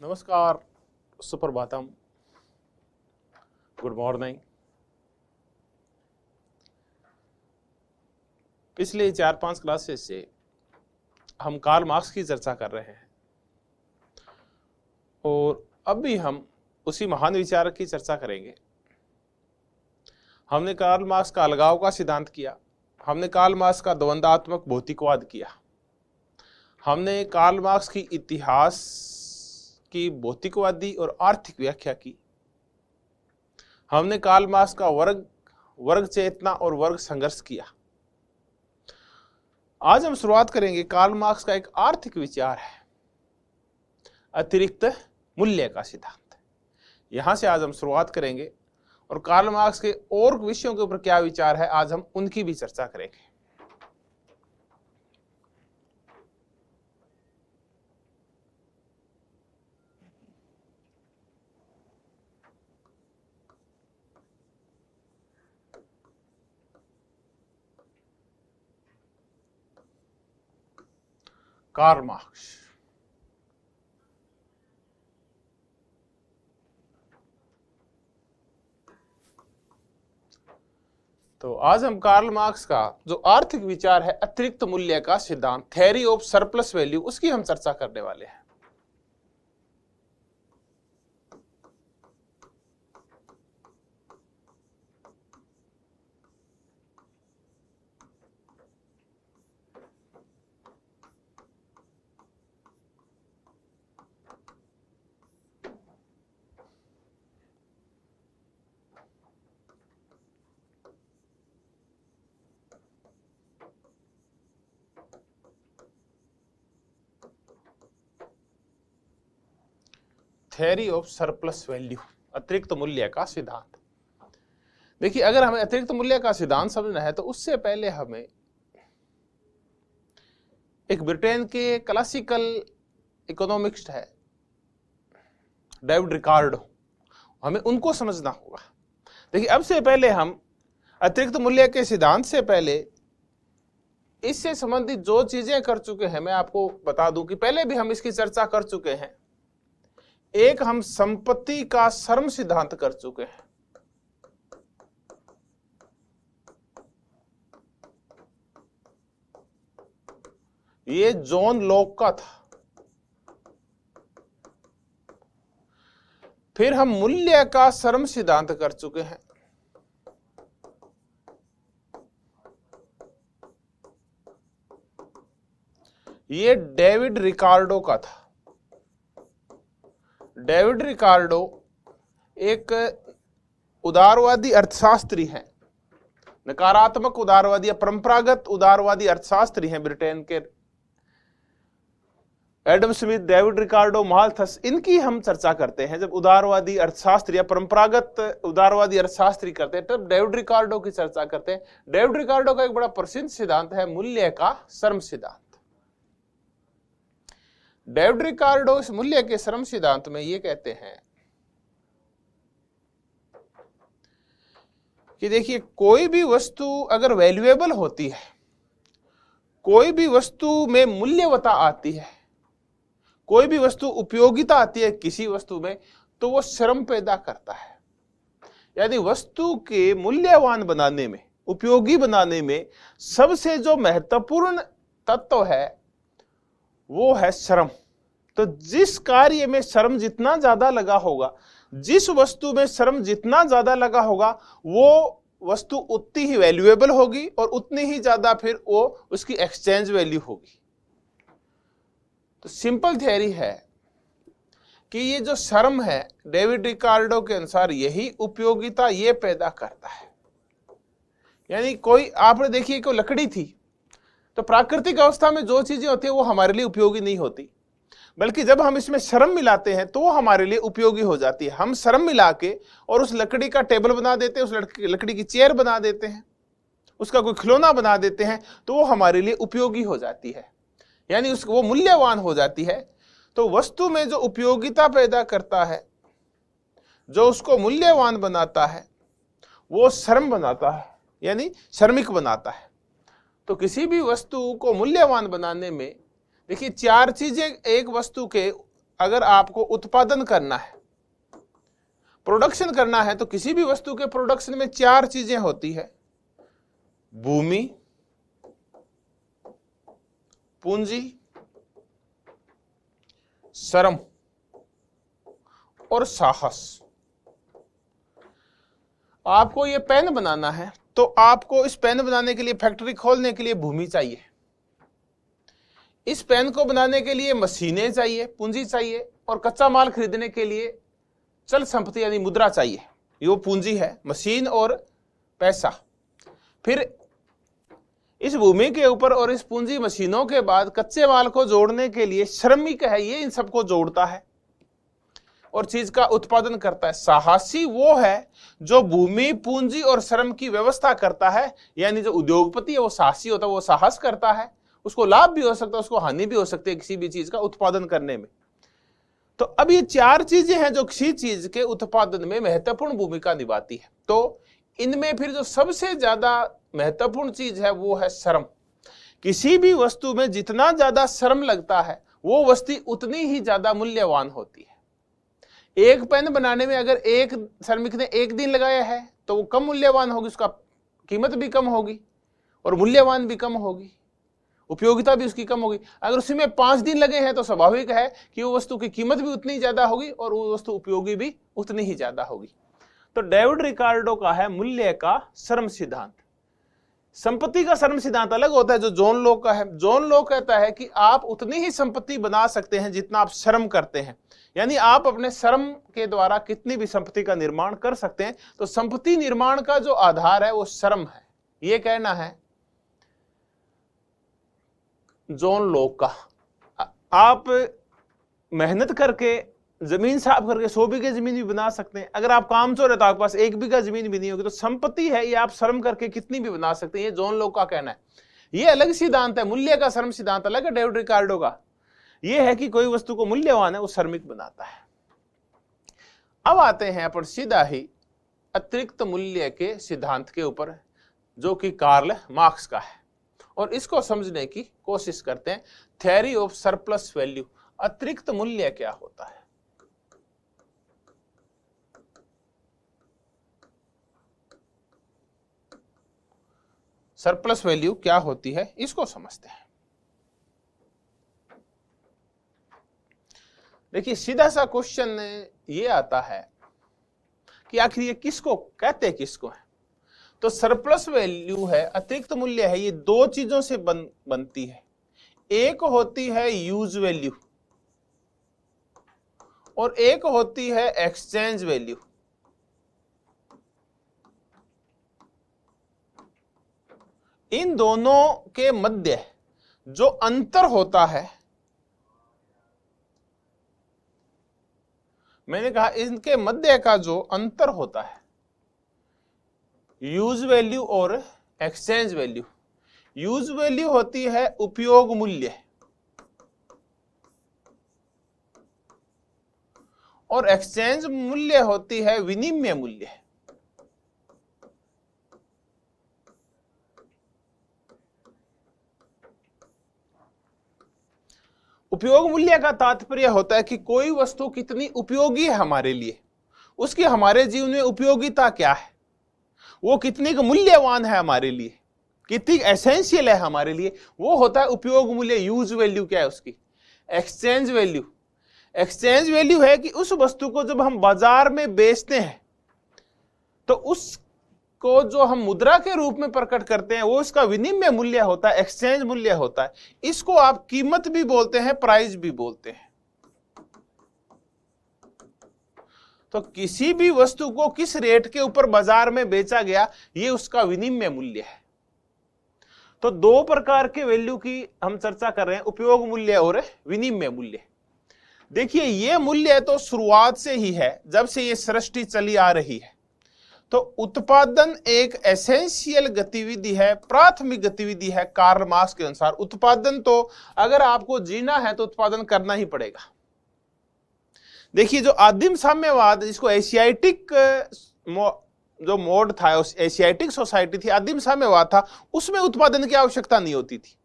नमस्कार, Suprabhatam, good morning. पिछले 4-5 classes से हम कार्ल मार्क्स की चर्चा कर रहे हैं और अब भी हम उसी महान विचारक की चर्चा करेंगे। हमने कार्ल मार्क्स का अलगाव का सिद्धांत किया, हमने कार्ल मार्क्स का द्वंद्वात्मक भौतिकवाद किया, हमने कार्ल मार्क्स की इतिहास की भौतिकवादी और आर्थिक व्याख्या की, हमने कार्ल मार्क्स का वर्ग चेतना और वर्ग संघर्ष किया। आज हम शुरुआत करेंगे। कार्ल मार्क्स का एक आर्थिक विचार है, अतिरिक्त मूल्य का सिद्धांत। यहां से आज हम शुरुआत करेंगे और कार्ल मार्क्स के और विषयों के ऊपर क्या विचार है, आज हम उनकी भी चर्चा करेंगे। कार्ल मार्क्स तो आज हम कार्ल मार्क्स का जो आर्थिक विचार है, अतिरिक्त मूल्य का सिद्धांत, थ्योरी ऑफ सरप्लस वैल्यू, उसकी हम चर्चा करने वाले हैं। थ्योरी ऑफ सरप्लस वैल्यू, अतिरिक्त मूल्य का सिद्धांत। देखिए, अगर हमें अतिरिक्त मूल्य का सिद्धांत समझना है तो उससे पहले हमें एक ब्रिटेन के क्लासिकल इकोनॉमिस्ट है डेविड रिकार्डो, हमें उनको समझना होगा। देखिए, अब से पहले हम अतिरिक्त मूल्य के सिद्धांत से पहले इससे संबंधित जो चीजें कर चुके हैं, मैं आपको बता दूं कि पहले भी हम इसकी चर्चा कर चुके हैं। एक हम संपत्ति का श्रम सिद्धांत कर चुके हैं, ये जॉन लॉक का था। फिर हम मूल्य का श्रम सिद्धांत कर चुके हैं, ये डेविड रिकार्डो का था। डेविड रिकार्डो एक उदारवादी अर्थशास्त्री हैं, नकारात्मक उदारवादी या परंपरागत उदारवादी अर्थशास्त्री हैं ब्रिटेन के। Adam Smith, David Ricardo, Malthus, इनकी हम चर्चा करते हैं। जब उदारवादी अर्थशास्त्री या परंपरागत उदारवादी अर्थशास्त्री करते हैं तब डेविड रिकार्डो की चर्चा करते हैं। डेविड रिकार्डो का एक बड़ा प्रसिद्ध सिद्धांत है मूल्य का श्रम सिद्धांत। डेविड रिकार्डो इस मूल्य के श्रम सिद्धांत में ये कहते हैं कि देखिए, कोई भी वस्तु अगर वैल्यूएबल होती है, कोई भी वस्तु में मूल्यवता आती है, कोई भी वस्तु उपयोगिता आती है किसी वस्तु में, तो वो श्रम पैदा करता है। यानी वस्तु के मूल्यवान बनाने में, उपयोगी बनाने में सबसे जो महत्वपूर्ण तत्व है वो है श्रम। तो जिस कार्य में श्रम जितना ज्यादा लगा होगा, जिस वस्तु में श्रम जितना ज्यादा लगा होगा, वो वस्तु उतनी ही वैल्यूएबल होगी और उतनी ही ज्यादा फिर वो उसकी एक्सचेंज वैल्यू होगी। तो सिंपल थियरी है कि ये जो श्रम है, डेविड रिकार्डो के अनुसार यही उपयोगिता ये पैदा करता है। यानी कोई, आपने देखिए, कोई लकड़ी थी तो प्राकृतिक अवस्था में जो चीजें होती है वो हमारे लिए उपयोगी नहीं होती, बल्कि जब हम इसमें श्रम मिलाते हैं तो वो हमारे लिए उपयोगी हो जाती है। हम श्रम मिला के और उस लकड़ी का टेबल बना देते हैं, उस लकड़ी की चेयर बना देते हैं, उसका कोई खिलौना बना देते हैं, तो वो हमारे लिए उपयोगी हो जाती है, यानी वो मूल्यवान हो जाती है। तो वस्तु में जो उपयोगिता पैदा करता है, जो उसको मूल्यवान बनाता है, वो श्रम बनाता है, यानी श्रमिक बनाता है। तो किसी भी वस्तु को मूल्यवान बनाने में देखिए 4 चीजें एक वस्तु के अगर आपको उत्पादन करना है, प्रोडक्शन करना है, तो किसी भी वस्तु के प्रोडक्शन में 4 चीजें होती है: भूमि, पूंजी, श्रम और साहस। आपको ये पेन बनाना है तो आपको इस पेन बनाने के लिए, फैक्ट्री खोलने के लिए भूमि चाहिए। इस पेन को बनाने के लिए मशीनें चाहिए, पूंजी चाहिए, और कच्चा माल खरीदने के लिए चल संपत्ति यानी मुद्रा चाहिए। ये पूंजी है, मशीन और पैसा। फिर इस भूमि के ऊपर और इस पूंजी मशीनों के बाद कच्चे माल को जोड़ने के लिए श्रमिक है, ये इन सबको जोड़ता है और चीज का उत्पादन करता है। साहसी वो है जो भूमि, पूंजी और श्रम की व्यवस्था करता है, यानी जो उद्योगपति है वो साहसी होता है, वो साहस करता है। उसको लाभ भी हो सकता है, उसको हानि भी हो सकती है किसी भी चीज का उत्पादन करने में। तो अब ये 4 चीजें हैं जो किसी चीज के उत्पादन में महत्वपूर्ण भूमिका निभाती है। तो इनमें फिर जो सबसे ज्यादा महत्वपूर्ण चीज है वो है श्रम। किसी भी वस्तु में जितना ज्यादा श्रम लगता है वो वस्तु उतनी ही ज्यादा मूल्यवान होती है। एक पेन बनाने में अगर एक श्रमिक ने 1 दिन लगाया है तो वो कम मूल्यवान होगी, उसका कीमत भी कम होगी और मूल्यवान भी कम होगी, उपयोगिता भी उसकी कम होगी। अगर उसमें 5 दिन लगे हैं तो स्वाभाविक है कि वो वस्तु की कीमत भी उतनी ज्यादा होगी और वो वस्तु उपयोगी भी उतनी ही ज्यादा होगी। तो डेविड रिकार्डो का है मूल्य का श्रम सिद्धांत। संपत्ति का श्रम सिद्धांत अलग होता है जो जॉन लॉक का है। जॉन लॉक कहता है कि आप उतनी ही संपत्ति बना सकते हैं जितना आप श्रम करते हैं, यानी आप अपने श्रम के द्वारा कितनी भी संपत्ति का निर्माण कर सकते हैं। तो संपत्ति निर्माण का जो आधार है वो श्रम है, ये कहना है जॉन लॉक का। आप मेहनत करके, जमीन साफ करके 100 बीघे जमीन भी बना सकते हैं। अगर आप कामचोर है तो आपके पास 1 बीघा जमीन भी नहीं होगी। तो संपत्ति है ये आप श्रम करके कितनी भी बना सकते हैं, ये जॉन लॉक का कहना है। ये अलग सिद्धांत है, मूल्य का श्रम सिद्धांत अलग है डेविड रिकार्डो का। ये है कि कोई वस्तु को मूल्यवान है वो श्रमिक बनाता है। अब आते हैं अपन सीधा ही अतिरिक्त मूल्य के सिद्धांत के ऊपर, जो कि कार्ल मार्क्स का है, और इसको समझने की कोशिश करते हैं। थ्योरी ऑफ सरप्लस वैल्यू, अतिरिक्त मूल्य क्या होता है। सरप्लस वैल्यू क्या होती है इसको समझते हैं। देखिए सीधा सा क्वेश्चन ये आता है कि आखिर ये किसको कहते हैं, किसको है। तो सरप्लस वैल्यू है, अतिरिक्त मूल्य है, ये 2 चीजों से बनती है। एक होती है यूज वैल्यू और एक होती है एक्सचेंज वैल्यू। इन दोनों के मध्य जो अंतर होता है, मैंने कहा इनके मध्य का जो अंतर होता है, यूज वैल्यू और एक्सचेंज वैल्यू। यूज वैल्यू होती है उपयोग मूल्य और एक्सचेंज मूल्य होती है विनिमय मूल्य। उपयोग मूल्य का तात्पर्य होता है कि कोई वस्तु कितनी उपयोगी है हमारे लिए, उसकी हमारे जीवन में उपयोगिता क्या है, वो कितनी मूल्यवान है हमारे लिए, कितनी एसेंशियल है हमारे लिए, वो होता है उपयोग मूल्य। यूज वैल्यू क्या है उसकी। एक्सचेंज वैल्यू, एक्सचेंज वैल्यू है कि उस वस्तु को जब हम बाजार में बेचते हैं तो उसको जो हम मुद्रा के रूप में प्रकट करते हैं वो इसका विनिमय मूल्य होता है, एक्सचेंज मूल्य होता है। इसको आप कीमत भी बोलते हैं, प्राइस भी बोलते हैं। तो किसी भी वस्तु को किस रेट के ऊपर बाजार में बेचा गया, ये उसका विनिमय मूल्य है। तो 2 प्रकार के वैल्यू की हम चर्चा कर रहे हैं, उपयोग मूल्य और विनिमय मूल्य। देखिए ये मूल्य तो शुरुआत से ही है, जब से ये सृष्टि चली आ रही है। तो उत्पादन एक एसेंशियल गतिविधि है, प्राथमिक गतिविधि है कार्ल मार्क्स के अनुसार। उत्पादन तो अगर आपको जीना है तो उत्पादन करना ही पड़ेगा। देखिए जो आदिम साम्यवाद, जिसको एशियाटिक जो मोड था, एशियाटिक सोसाइटी थी, आदिम साम्यवाद था, उसमें उत्पादन की आवश्यकता नहीं होती थी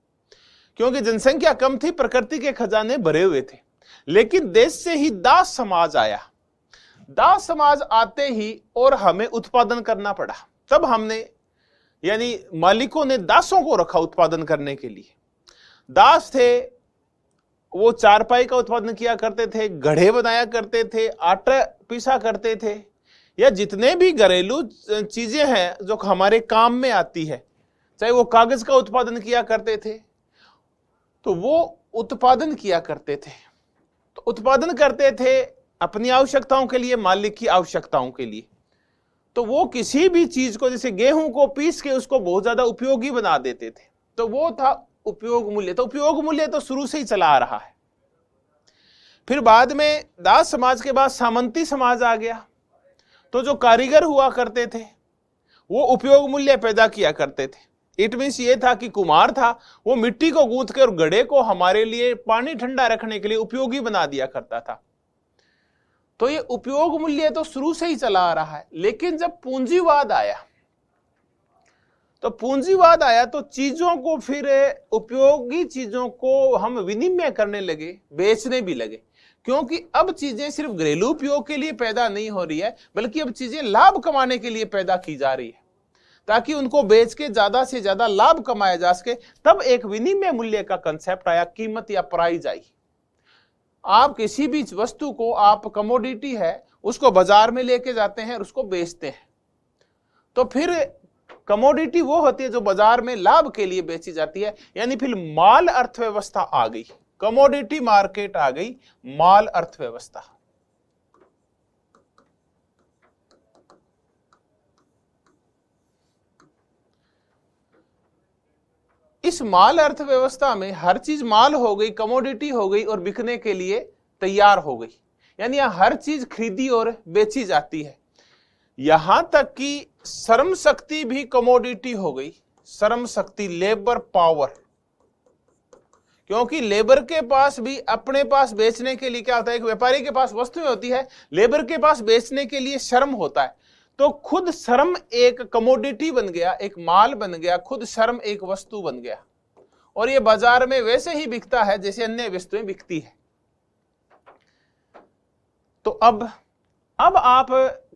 क्योंकि जनसंख्या कम थी, प्रकृति के खजाने भरे हुए थे। लेकिन देश से ही दास समाज आया। दास समाज आते ही और हमें उत्पादन करना पड़ा। तब हमने यानी मालिकों ने दासों को रखा उत्पादन करने के लिए। दास थे, वो चारपाई का उत्पादन किया करते थे, घड़े बनाया करते थे, आटा पीसा करते थे, या जितने भी घरेलू चीजें हैं जो हमारे काम में आती है, चाहे वो कागज का उत्पादन किया करते थे, तो वो उत्पादन किया करते थे। तो उत्पादन करते थे अपनी आवश्यकताओं के लिए, मालिक की आवश्यकताओं के लिए। तो वो किसी भी चीज को, जैसे गेहूं को पीस के उसको बहुत ज्यादा उपयोगी बना देते थे, तो वो था उपयोग मूल्य। तो उपयोग मूल्य तो शुरू से ही चला आ रहा है। फिर बाद में दास समाज के बाद सामंती समाज आ गया। तो जो कारीगर हुआ करते थे वो उपयोग मूल्य पैदा किया करते थे। इट मीन्स ये था कि कुम्हार था, वो मिट्टी को गूंथ कर घड़े को हमारे लिए पानी ठंडा रखने के लिए उपयोगी बना दिया करता था। तो ये उपयोग मूल्य तो शुरू से ही चला आ रहा है। लेकिन जब पूंजीवाद आया, तो चीजों को, फिर उपयोगी चीजों को हम विनिमय करने लगे, बेचने भी लगे। क्योंकि अब चीजें सिर्फ घरेलू उपयोग के लिए पैदा नहीं हो रही है, बल्कि अब चीजें लाभ कमाने के लिए पैदा की जा रही है, ताकि उनको बेच के ज्यादा से ज्यादा लाभ कमाया जा सके। तब एक विनिमय मूल्य का कंसेप्ट आया, कीमत या प्राइस आई। आप किसी भी वस्तु को, आप कमोडिटी है, उसको बाजार में लेके जाते हैं और उसको बेचते हैं। तो फिर कमोडिटी वो होती है जो बाजार में लाभ के लिए बेची जाती है, यानी फिर माल अर्थव्यवस्था आ गई, कमोडिटी मार्केट आ गई, माल अर्थव्यवस्था। इस माल अर्थव्यवस्था में हर चीज माल हो गई, कमोडिटी हो गई और बिकने के लिए तैयार हो गई, यानी यहां हर चीज खरीदी और बेची जाती है। यहां तक कि श्रम शक्ति भी कमोडिटी हो गई। श्रम शक्ति, लेबर पावर, क्योंकि लेबर के पास भी अपने पास बेचने के लिए क्या होता है, एक व्यापारी के पास वस्तुएं होती है, लेबर के पास बेचने के लिए श्रम होता है। तो खुद श्रम एक कमोडिटी बन गया, एक माल बन गया, खुद श्रम एक वस्तु बन गया, और ये बाजार में वैसे ही बिकता है जैसे अन्य वस्तुएं बिकती है। तो अब आप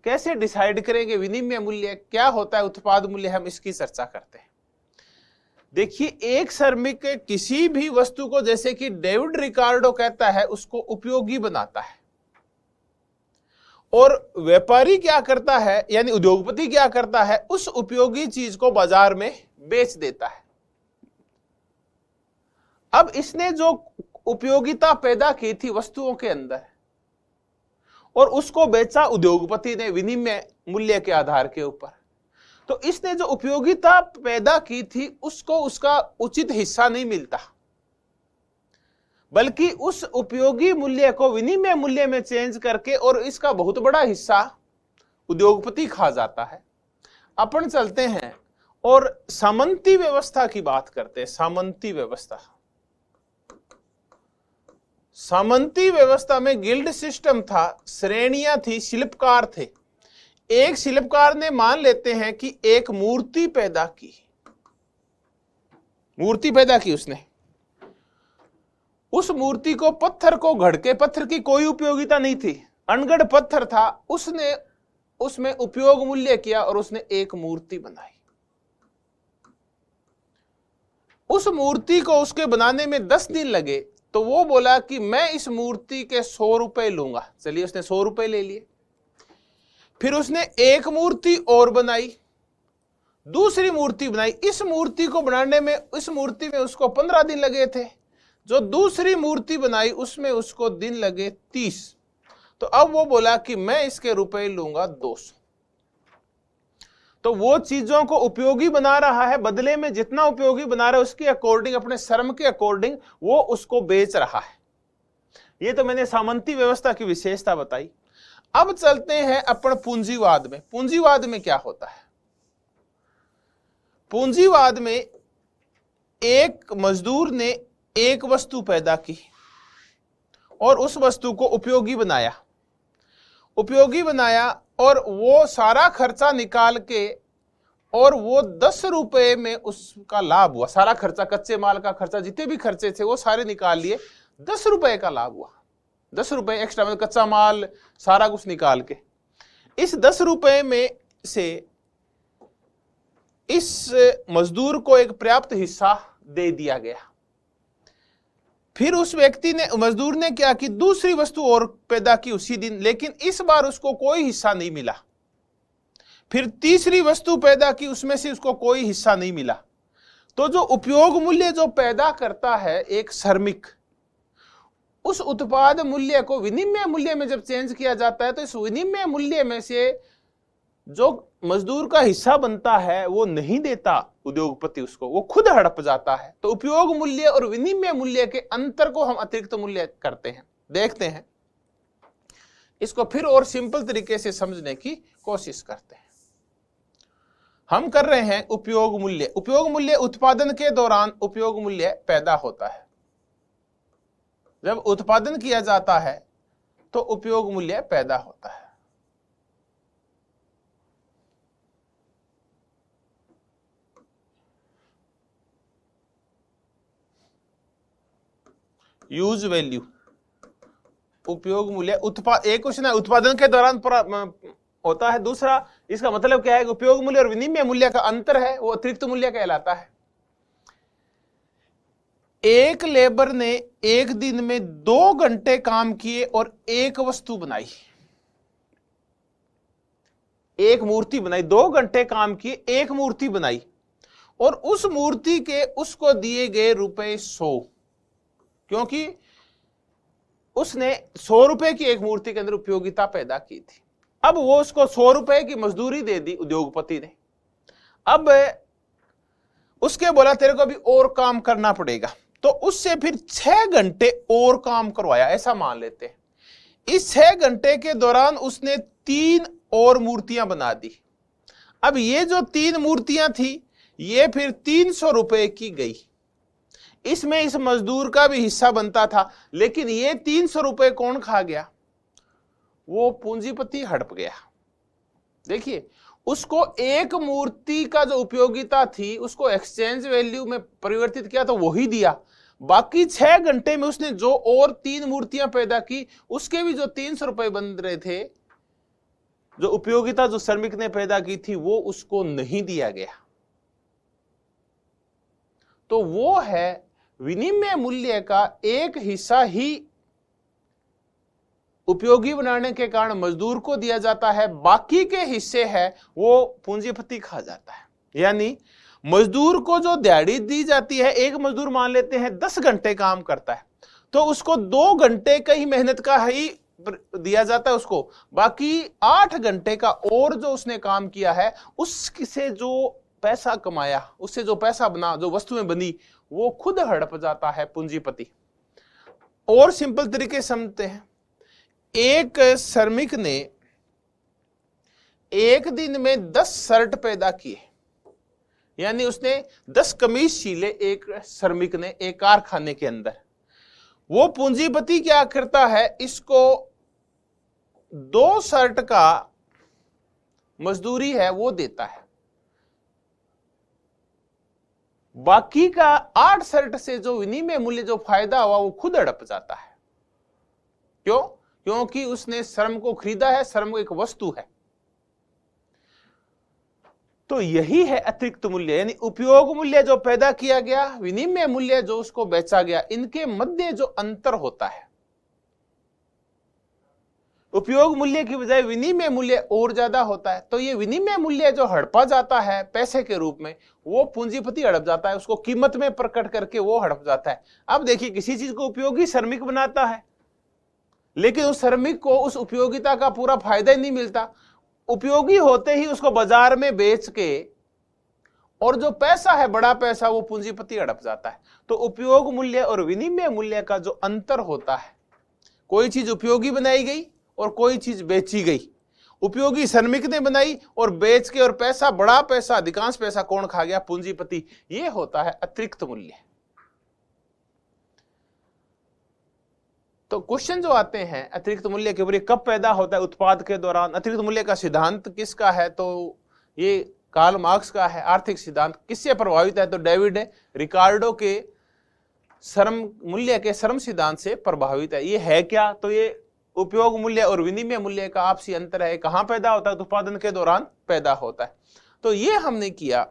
कैसे डिसाइड करेंगे विनिमय मूल्य क्या होता है, उत्पाद मूल्य, हम इसकी चर्चा करते हैं। देखिए, एक श्रमिक किसी भी वस्तु को, जैसे कि डेविड रिकार्डो कहता है, उसको उपयोगी बनाता है, और व्यापारी क्या करता है, यानी उद्योगपति क्या करता है, उस उपयोगी चीज को बाजार में बेच देता है। अब इसने जो उपयोगिता पैदा की थी वस्तुओं के अंदर, और उसको बेचा उद्योगपति ने विनिमय मूल्य के आधार के ऊपर, तो इसने जो उपयोगिता पैदा की थी उसको उसका उचित हिस्सा नहीं मिलता, बल्कि उस उपयोगी मूल्य को विनिमय मूल्य में चेंज करके, और इसका बहुत बड़ा हिस्सा उद्योगपति खा जाता है। अपन चलते हैं और सामंती व्यवस्था की बात करते हैं। सामंती व्यवस्था, सामंती व्यवस्था में गिल्ड सिस्टम था, श्रेणियां थी, शिल्पकार थे। एक शिल्पकार ने, मान लेते हैं कि एक मूर्ति पैदा की, उसने उस मूर्ति को, पत्थर को घड़ के, पत्थर की कोई उपयोगिता नहीं थी, अनगढ़ पत्थर था, उसने उसमें उपयोग मूल्य किया और उसने एक मूर्ति बनाई। उस मूर्ति को उसके बनाने में 10 दिन लगे, तो वो बोला कि मैं इस मूर्ति के 100 रुपए लूंगा। चलिए, उसने 100 रुपए ले लिए। फिर उसने एक मूर्ति और बनाई, दूसरी मूर्ति बनाई। इस मूर्ति को बनाने में, इस मूर्ति में उसको 15 दिन लगे थे। जो दूसरी मूर्ति बनाई उसमें उसको दिन लगे 30। तो अब वो बोला कि मैं इसके रुपए लूंगा 200। तो वो चीजों को उपयोगी बना रहा है, बदले में जितना उपयोगी बना रहा है उसके अकॉर्डिंग, अपने श्रम के अकॉर्डिंग वो उसको बेच रहा है। ये तो मैंने सामंती व्यवस्था की विशेषता बताई। अब चलते हैं अपन पूंजीवाद में। पूंजीवाद में क्या होता है? पूंजीवाद में एक मजदूर ने एक वस्तु पैदा की और उस वस्तु को उपयोगी बनाया और वो सारा खर्चा निकाल के, और वो 10 रुपए में उसका लाभ हुआ। सारा खर्चा, कच्चे माल का खर्चा, जितने भी खर्चे थे वो सारे निकाल लिए, 10 रुपए का लाभ हुआ। ₹10 एक्स्ट्रा, मतलब कच्चा माल सारा कुछ निकाल के। इस ₹10 में से इस मजदूर को एक पर्याप्त हिस्सा दे दिया गया। फिर उस व्यक्ति ने, मजदूर ने क्या कि दूसरी वस्तु और पैदा की उसी दिन, लेकिन इस बार उसको कोई हिस्सा नहीं मिला। फिर तीसरी वस्तु पैदा की, उसमें से उसको कोई हिस्सा नहीं मिला। तो जो उपयोग मूल्य जो पैदा करता है एक श्रमिक, उस उत्पाद मूल्य को विनिमय मूल्य में जब चेंज किया जाता है तो इस विनिमय मूल्य में से जो मजदूर का हिस्सा बनता है वो नहीं देता उद्योगपति उसको, वो खुद हड़प जाता है। तो उपयोग मूल्य और विनिमय मूल्य के अंतर को हम अतिरिक्त मूल्य करते हैं। देखते हैं इसको फिर और सिंपल तरीके से समझने की कोशिश करते हैं। हम कर रहे हैं उपयोग मूल्य। उपयोग मूल्य उत्पादन के दौरान उपयोग मूल्य पैदा होता है। जब उत्पादन किया जाता है तो उपयोग मूल्य पैदा होता है। यूज वैल्यू, उपयोग मूल्य, एक क्वेश्चन है उत्पादन के दौरान होता है। दूसरा इसका मतलब क्या है, उपयोग मूल्य और विनिमय मूल्य का अंतर है, वो अतिरिक्त मूल्य कहलाता है। एक लेबर ने एक दिन में 2 घंटे काम किए और एक वस्तु बनाई, एक मूर्ति बनाई। 2 घंटे काम किए, एक मूर्ति बनाई और उस मूर्ति के उसको दिए गए ₹100, क्योंकि उसने ₹100 की एक मूर्ति के अंदर उपयोगिता पैदा की थी। अब वो उसको ₹100 की मजदूरी दे दी उद्योगपति ने। अब उसके बोला तेरे को अभी और काम करना पड़ेगा, तो उससे फिर 6 घंटे और काम करवाया, ऐसा मान लेते हैं। इस 6 घंटे के दौरान उसने 3 और मूर्तियां बना दी। अब ये जो 3 मूर्तियां थी ये फिर ₹300 की गई। इसमें इस मजदूर का भी हिस्सा बनता था, लेकिन ये ₹300 कौन खा गया, वो पूंजीपति हड़प गया। देखिए उसको एक मूर्ति का जो उपयोगिता थी उसको एक्सचेंज वैल्यू में परिवर्तित किया तो वही दिया। बाकी 6 घंटे में उसने जो और 3 मूर्तियां पैदा की उसके भी जो ₹300 बन रहे थे, जो उपयोगिता जो श्रमिक ने पैदा की थी वो उसको नहीं दिया गया। तो वो है विनिमय मूल्य का एक हिस्सा ही उपयोगी बनाने के कारण मजदूर को दिया जाता है, बाकी के हिस्से है वो पूंजीपति खा जाता है। यानी मजदूर को जो दिहाड़ी दी जाती है, एक मजदूर मान लेते हैं 10 घंटे काम करता है तो उसको 2 घंटे का ही मेहनत का ही दिया जाता है उसको, बाकी 8 घंटे का और जो उसने काम किया है उससे जो पैसा कमाया, उससे जो पैसा बना, जो वस्तुएं बनी, वो खुद हड़प जाता है पूंजीपति। और सिंपल तरीके समझते हैं, एक श्रमिक ने एक दिन में 10 शर्ट पैदा किए, यानी उसने 10 कमीज सीले एक श्रमिक ने एक कारखाने के अंदर। वो पूंजीपति क्या करता है, इसको 2 शर्ट का मजदूरी है वो देता है, बाकी का 8 शर्ट से जो विनिमय मूल्य जो फायदा हुआ वो खुद हड़प जाता है। क्यों? क्योंकि उसने श्रम को खरीदा है, श्रम एक वस्तु है। तो यही है अतिरिक्त मूल्य, यानी उपयोग मूल्य जो पैदा किया गया, विनिमय मूल्य जो उसको बेचा गया, इनके मध्य जो अंतर होता है, उपयोग मूल्य की बजाय विनिमय मूल्य और ज्यादा होता है। तो ये विनिमय मूल्य जो हड़पा जाता है पैसे के रूप में, वो पूंजीपति हड़प जाता है, उसको कीमत में प्रकट करके वो हड़प जाता है। अब देखिए किसी चीज को उपयोगी श्रमिक बनाता है, लेकिन उस श्रमिक को उस उपयोगिता का पूरा फायदा ही नहीं मिलता। उपयोगी होते ही उसको बाजार में बेच के और जो पैसा है बड़ा पैसा वो पूंजीपति हड़प जाता है। तो उपयोग मूल्य और विनिमय मूल्य का जो अंतर होता है, कोई चीज उपयोगी बनाई गई और कोई चीज बेची गई। उपयोगी श्रमिक ने बनाई और बेच के, और पैसा बड़ा पैसा, अधिकांश पैसा कौन खा गया, पूंजीपति। ये होता है अतिरिक्त मूल्य। तो क्वेश्चन जो आते हैं अतिरिक्त मूल्य के ऊपर, कब पैदा होता है, उत्पाद के दौरान। अतिरिक्त मूल्य का सिद्धांत किसका है, तो ये कार्ल मार्क्स का है। आर्थिक सिद्धांत किससे प्रभावित है, तो डेविड रिकार्डो के श्रम मूल्य के श्रम सिद्धांत से प्रभावित है। ये है क्या? तो ये उपयोग मूल्य और विनिमय मूल्य का आपसी अंतर है। कहां पैदा होता है? तो उत्पादन के दौरान पैदा होता है। तो ये हमने किया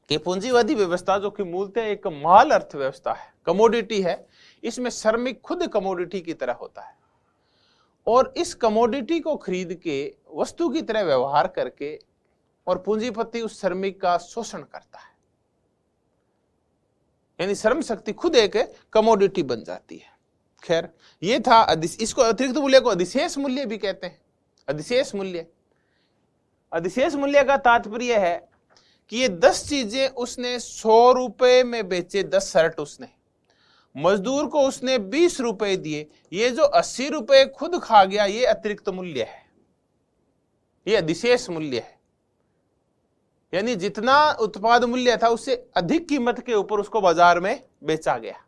कि पूंजीवादी व्यवस्था जो कि मूलतः एक माल अर्थव्यवस्था है, कमोडिटी है, इसमें श्रमिक खुद कमोडिटी की तरह होता है और इस कमोडिटी को खरीद के वस्तु की तरह व्यवहार करके और पूंजीपति उस श्रमिक का शोषण करता है। यानी श्रम शक्ति खुद एक कमोडिटी बन जाती है। खैर, ये था इसको अतिरिक्त मूल्य को अधिशेष मूल्य भी कहते हैं। अधिशेष मूल्य, अधिशेष मूल्य का तात्पर्य है कि ये 10 चीजें उसने 100 रुपए में बेचे, 10 शर्ट उसने, मजदूर को उसने 20 रुपए दिए, ये जो 80 रुपए खुद खा गया, ये अतिरिक्त मूल्य है, ये अधिशेष मूल्य है। यानी जितना उत्पाद मूल्य था उससे अधिक कीमत के ऊपर उसको बाजार में बेचा गया।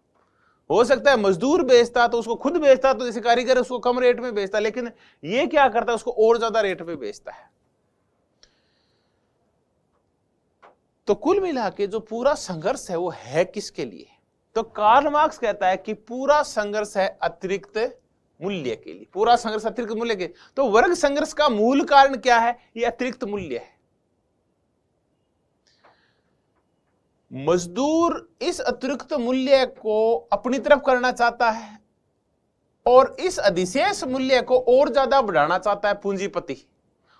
हो सकता है मजदूर बेचता तो उसको खुद बेचता तो जैसे कारीगर उसको कम रेट में बेचता, लेकिन ये क्या करता है, उसको और ज्यादा रेट में बेचता है। तो कुल मिला के जो पूरा संघर्ष है वो है किसके लिए? तो कार्ल मार्क्स कहता है कि पूरा संघर्ष है अतिरिक्त मूल्य के लिए। पूरा संघर्ष अतिरिक्त मूल्य के। तो वर्ग संघर्ष का मूल कारण क्या है? ये अतिरिक्त मूल्य है। मजदूर इस अतिरिक्त मूल्य को अपनी तरफ करना चाहता है और इस अधिशेष मूल्य को और ज्यादा बढ़ाना चाहता है पूंजीपति।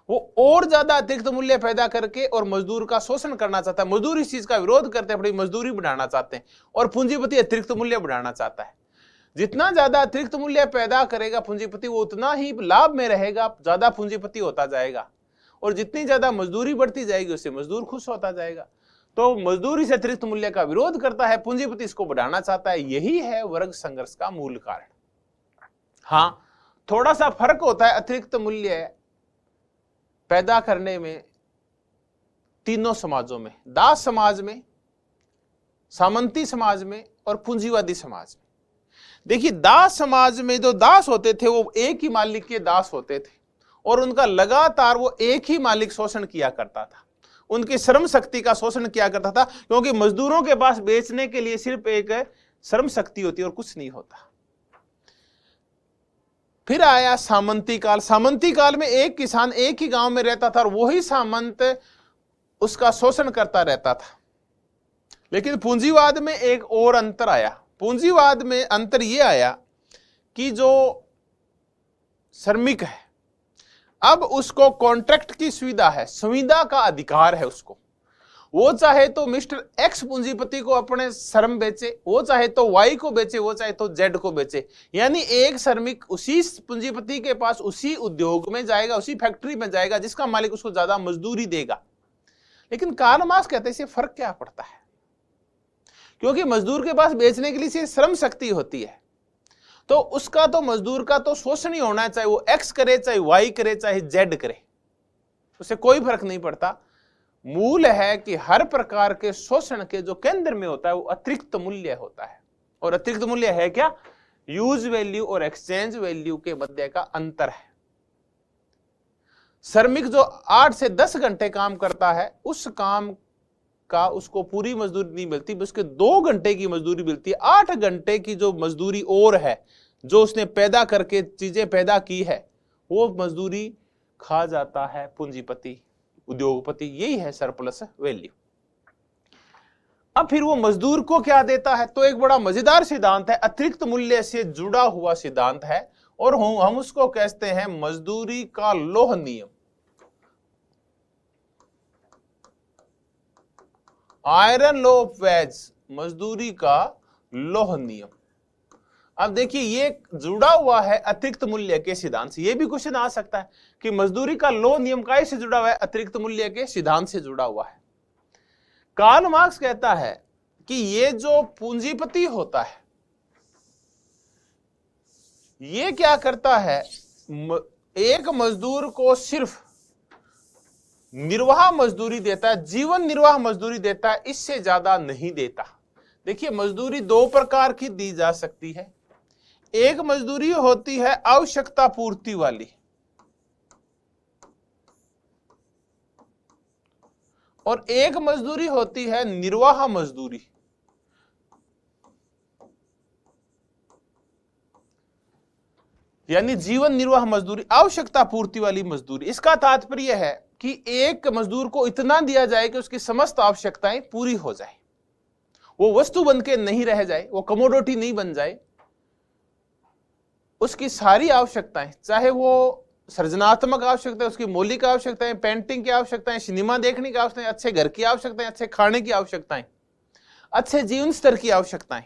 वो और ज्यादा अतिरिक्त मूल्य पैदा करके और मजदूर का शोषण करना चाहता है। मजदूर इस चीज का विरोध करते हैं, अपनी मजदूरी बढ़ाना चाहते हैं और पूंजीपति अतिरिक्त मूल्य बढ़ाना चाहता है। जितना ज्यादा अतिरिक्त मूल्य पैदा करेगा पूंजीपति, वो उतना ही लाभ में रहेगा, ज्यादा पूंजीपति होता जाएगा और जितनी ज्यादा मजदूरी बढ़ती जाएगी उससे मजदूर खुश होता जाएगा। तो मजदूर इस अतिरिक्त मूल्य का विरोध करता है, पूंजीपति इसको बढ़ाना चाहता है। यही है वर्ग संघर्ष का मूल कारण। हाँ, थोड़ा सा फर्क होता है अतिरिक्त मूल्य पैदा करने में तीनों समाजों में, दास समाज में, सामंती समाज में और पूंजीवादी समाज में। देखिए, दास समाज में जो दास होते थे वो एक ही मालिक के दास होते थे और उनका लगातार वो एक ही मालिक शोषण किया करता था, उनकी श्रम शक्ति का शोषण किया करता था, क्योंकि मजदूरों के पास बेचने के लिए सिर्फ एक श्रम शक्ति होती है और कुछ नहीं होता। फिर आया सामंती काल। सामंती काल में एक किसान एक ही गांव में रहता था और वही सामंत उसका शोषण करता रहता था। लेकिन पूंजीवाद में एक और अंतर आया। पूंजीवाद में अंतर यह आया कि जो श्रमिक है अब उसको कॉन्ट्रैक्ट की सुविधा है, संविदा का अधिकार है उसको। वो चाहे तो मिस्टर एक्स पूंजीपति को अपने श्रम बेचे, वो चाहे तो वाई को बेचे, वो चाहे तो जेड को बेचे। यानी एक श्रमिक उसी पूंजीपति के पास उसी उद्योग में जाएगा, उसी फैक्ट्री में जाएगा जिसका मालिक उसको ज्यादा मजदूरी देगा। लेकिन कार्ल मार्क्स कहते हैं इससे फर्क क्या पड़ता है? क्योंकि मजदूर के पास बेचने के लिए श्रम शक्ति होती है, तो उसका तो मजदूर का तो शोषण ही होना है, चाहे वो एक्स करे, चाहे वाई करे, चाहे जेड करे, उससे कोई फर्क नहीं पड़ता। मूल है कि हर प्रकार के शोषण के जो केंद्र में होता है वो अतिरिक्त मूल्य होता है। और अतिरिक्त मूल्य है क्या? यूज वैल्यू और एक्सचेंज वैल्यू के मध्य का अंतर है। श्रमिक जो 8 से 10 घंटे काम करता है, उस काम का उसको पूरी मजदूरी नहीं मिलती, उसके 2 घंटे की मजदूरी मिलती है। 8 घंटे की जो मजदूरी और है, जो उसने पैदा करके चीजें पैदा की है, वो मजदूरी खा जाता है पूंजीपति, उद्योगपति। यही है सरप्लस वैल्यू। अब फिर वो मजदूर को क्या देता है? तो एक बड़ा मजेदार सिद्धांत है, अतिरिक्त मूल्य से जुड़ा हुआ सिद्धांत है और हम उसको कहते हैं मजदूरी का लौह नियम, आयरन लॉ ऑफ वेज, मजदूरी का लौह नियम। अब देखिए, ये जुड़ा हुआ है अतिरिक्त मूल्य के सिद्धांत से। ये भी क्वेश्चन आ सकता है कि मजदूरी का लौह नियम कैसे जुड़ा हुआ है? अतिरिक्त मूल्य के सिद्धांत से जुड़ा हुआ है। कार्ल मार्क्स कहता है कि ये जो पूंजीपति होता है, ये क्या करता है? एक मजदूर को सिर्फ निर्वाह मजदूरी देता है, जीवन निर्वाह मजदूरी देता है, इससे ज्यादा नहीं देता। देखिए, मजदूरी 2 प्रकार की दी जा सकती है। एक मजदूरी होती है आवश्यकता पूर्ति वाली और एक मजदूरी होती है निर्वाह मजदूरी। यानी जीवन निर्वाह मजदूरी, आवश्यकता पूर्ति वाली मजदूरी। इसका तात्पर्य है कि एक मजदूर को इतना दिया जाए कि उसकी समस्त आवश्यकताएं पूरी हो जाए, वो वस्तु बन के नहीं रह जाए, वो कमोडिटी नहीं बन जाए, उसकी सारी आवश्यकताएं, चाहे वो सृजनात्मक आवश्यकताएं, उसकी मौलिक आवश्यकताएं, पेंटिंग की आवश्यकताएं, सिनेमा देखने की आवश्यकताएं, अच्छे घर की आवश्यकताएं, अच्छे खाने की आवश्यकताएं, अच्छे जीवन स्तर की आवश्यकताएं,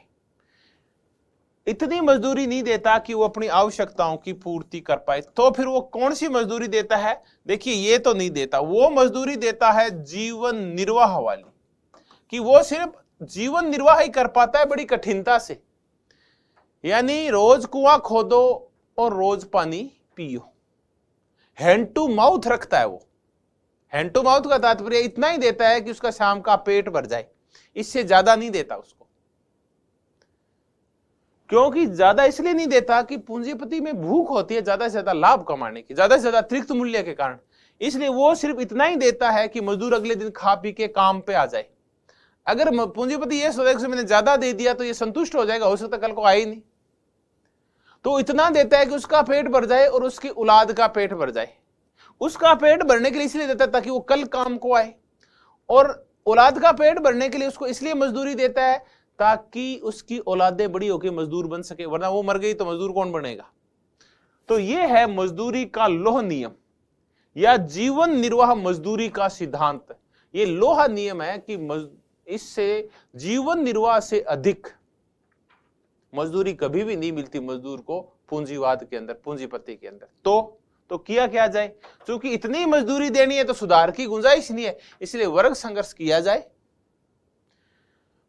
इतनी मजदूरी नहीं देता कि वो अपनी आवश्यकताओं की पूर्ति कर पाए, तो फिर वो कौन सी मजदूरी देता है? देखिए, ये तो नहीं देता, वो मजदूरी देता है जीवन निर्वाह वाली, कि वो सिर्फ जीवन निर्वाह ही कर पाता है बड़ी कठिनता से। यानी रोज कुआं खोदो और रोज पानी पियो, हैंड टू माउथ रखता है वो। हैंड टू माउथ का तात्पर्य इतना ही देता है कि उसका शाम का पेट भर जाए, इससे ज्यादा नहीं देता उसको। क्योंकि ज्यादा इसलिए नहीं देता कि पूंजीपति में भूख होती है ज्यादा से ज्यादा लाभ कमाने की, ज्यादा से ज्यादा अतिरिक्त मूल्य के कारण, इसलिए वो सिर्फ इतना ही देता है कि मजदूर अगले दिन खा पी के काम पे आ जाए। अगर पूंजीपति ये सोचेगा कि मैंने ज्यादा दे दिया तो ये संतुष्ट हो जाएगा, हो सकता कल को आए ही नहीं, तो इतना देता है कि उसका पेट भर जाए और उसकी औलाद का पेट भर जाए। उसका पेट भरने के लिए इसलिए देता है ताकि वो कल काम को आए, और औलाद का पेट भरने के लिए उसको इसलिए मजदूरी देता है ताकि उसकी औलादें बड़ी होकर मजदूर बन सके, वरना वो मर गई तो मजदूर कौन बनेगा। तो ये है मजदूरी का लोह नियम या जीवन निर्वाह मजदूरी का सिद्धांत। ये लोहा नियम है कि इससे जीवन निर्वाह से अधिक मजदूरी कभी भी नहीं मिलती मजदूर को पूंजीवाद के अंदर, पूंजीपति के अंदर। तो किया क्या जाए? क्योंकि इतनी मजदूरी देनी है तो सुधार की गुंजाइश नहीं है, इसलिए वर्ग संघर्ष किया जाए,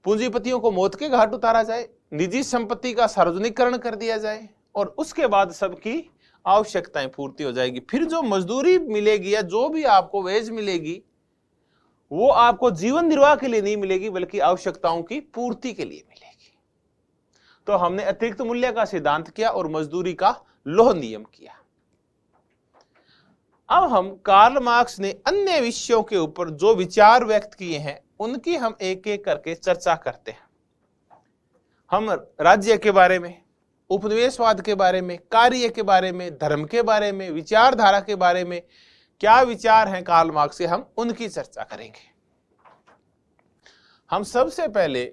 पूंजीपतियों को मौत के घाट उतारा जाए, निजी संपत्ति का सार्वजनिकरण कर दिया जाए, और उसके बाद सबकी आवश्यकताएं पूर्ति हो जाएगी। फिर जो मजदूरी मिलेगी या जो भी आपको वेज मिलेगी वो आपको जीवन निर्वाह के लिए नहीं मिलेगी बल्कि आवश्यकताओं की पूर्ति के लिए मिलेगी। तो हमने अतिरिक्त मूल्य का सिद्धांत किया और मजदूरी का लोह नियम किया। अब हम कार्ल मार्क्स ने अन्य विषयों के ऊपर जो विचार व्यक्त किए हैं उनकी हम एक एक करके चर्चा करते हैं। हम राज्य के बारे में, उपनिवेशवाद के बारे में, कार्य के बारे में, धर्म के बारे में, विचारधारा के बारे में क्या विचार हैं कार्ल मार्क्स के, हम उनकी चर्चा करेंगे। हम सबसे पहले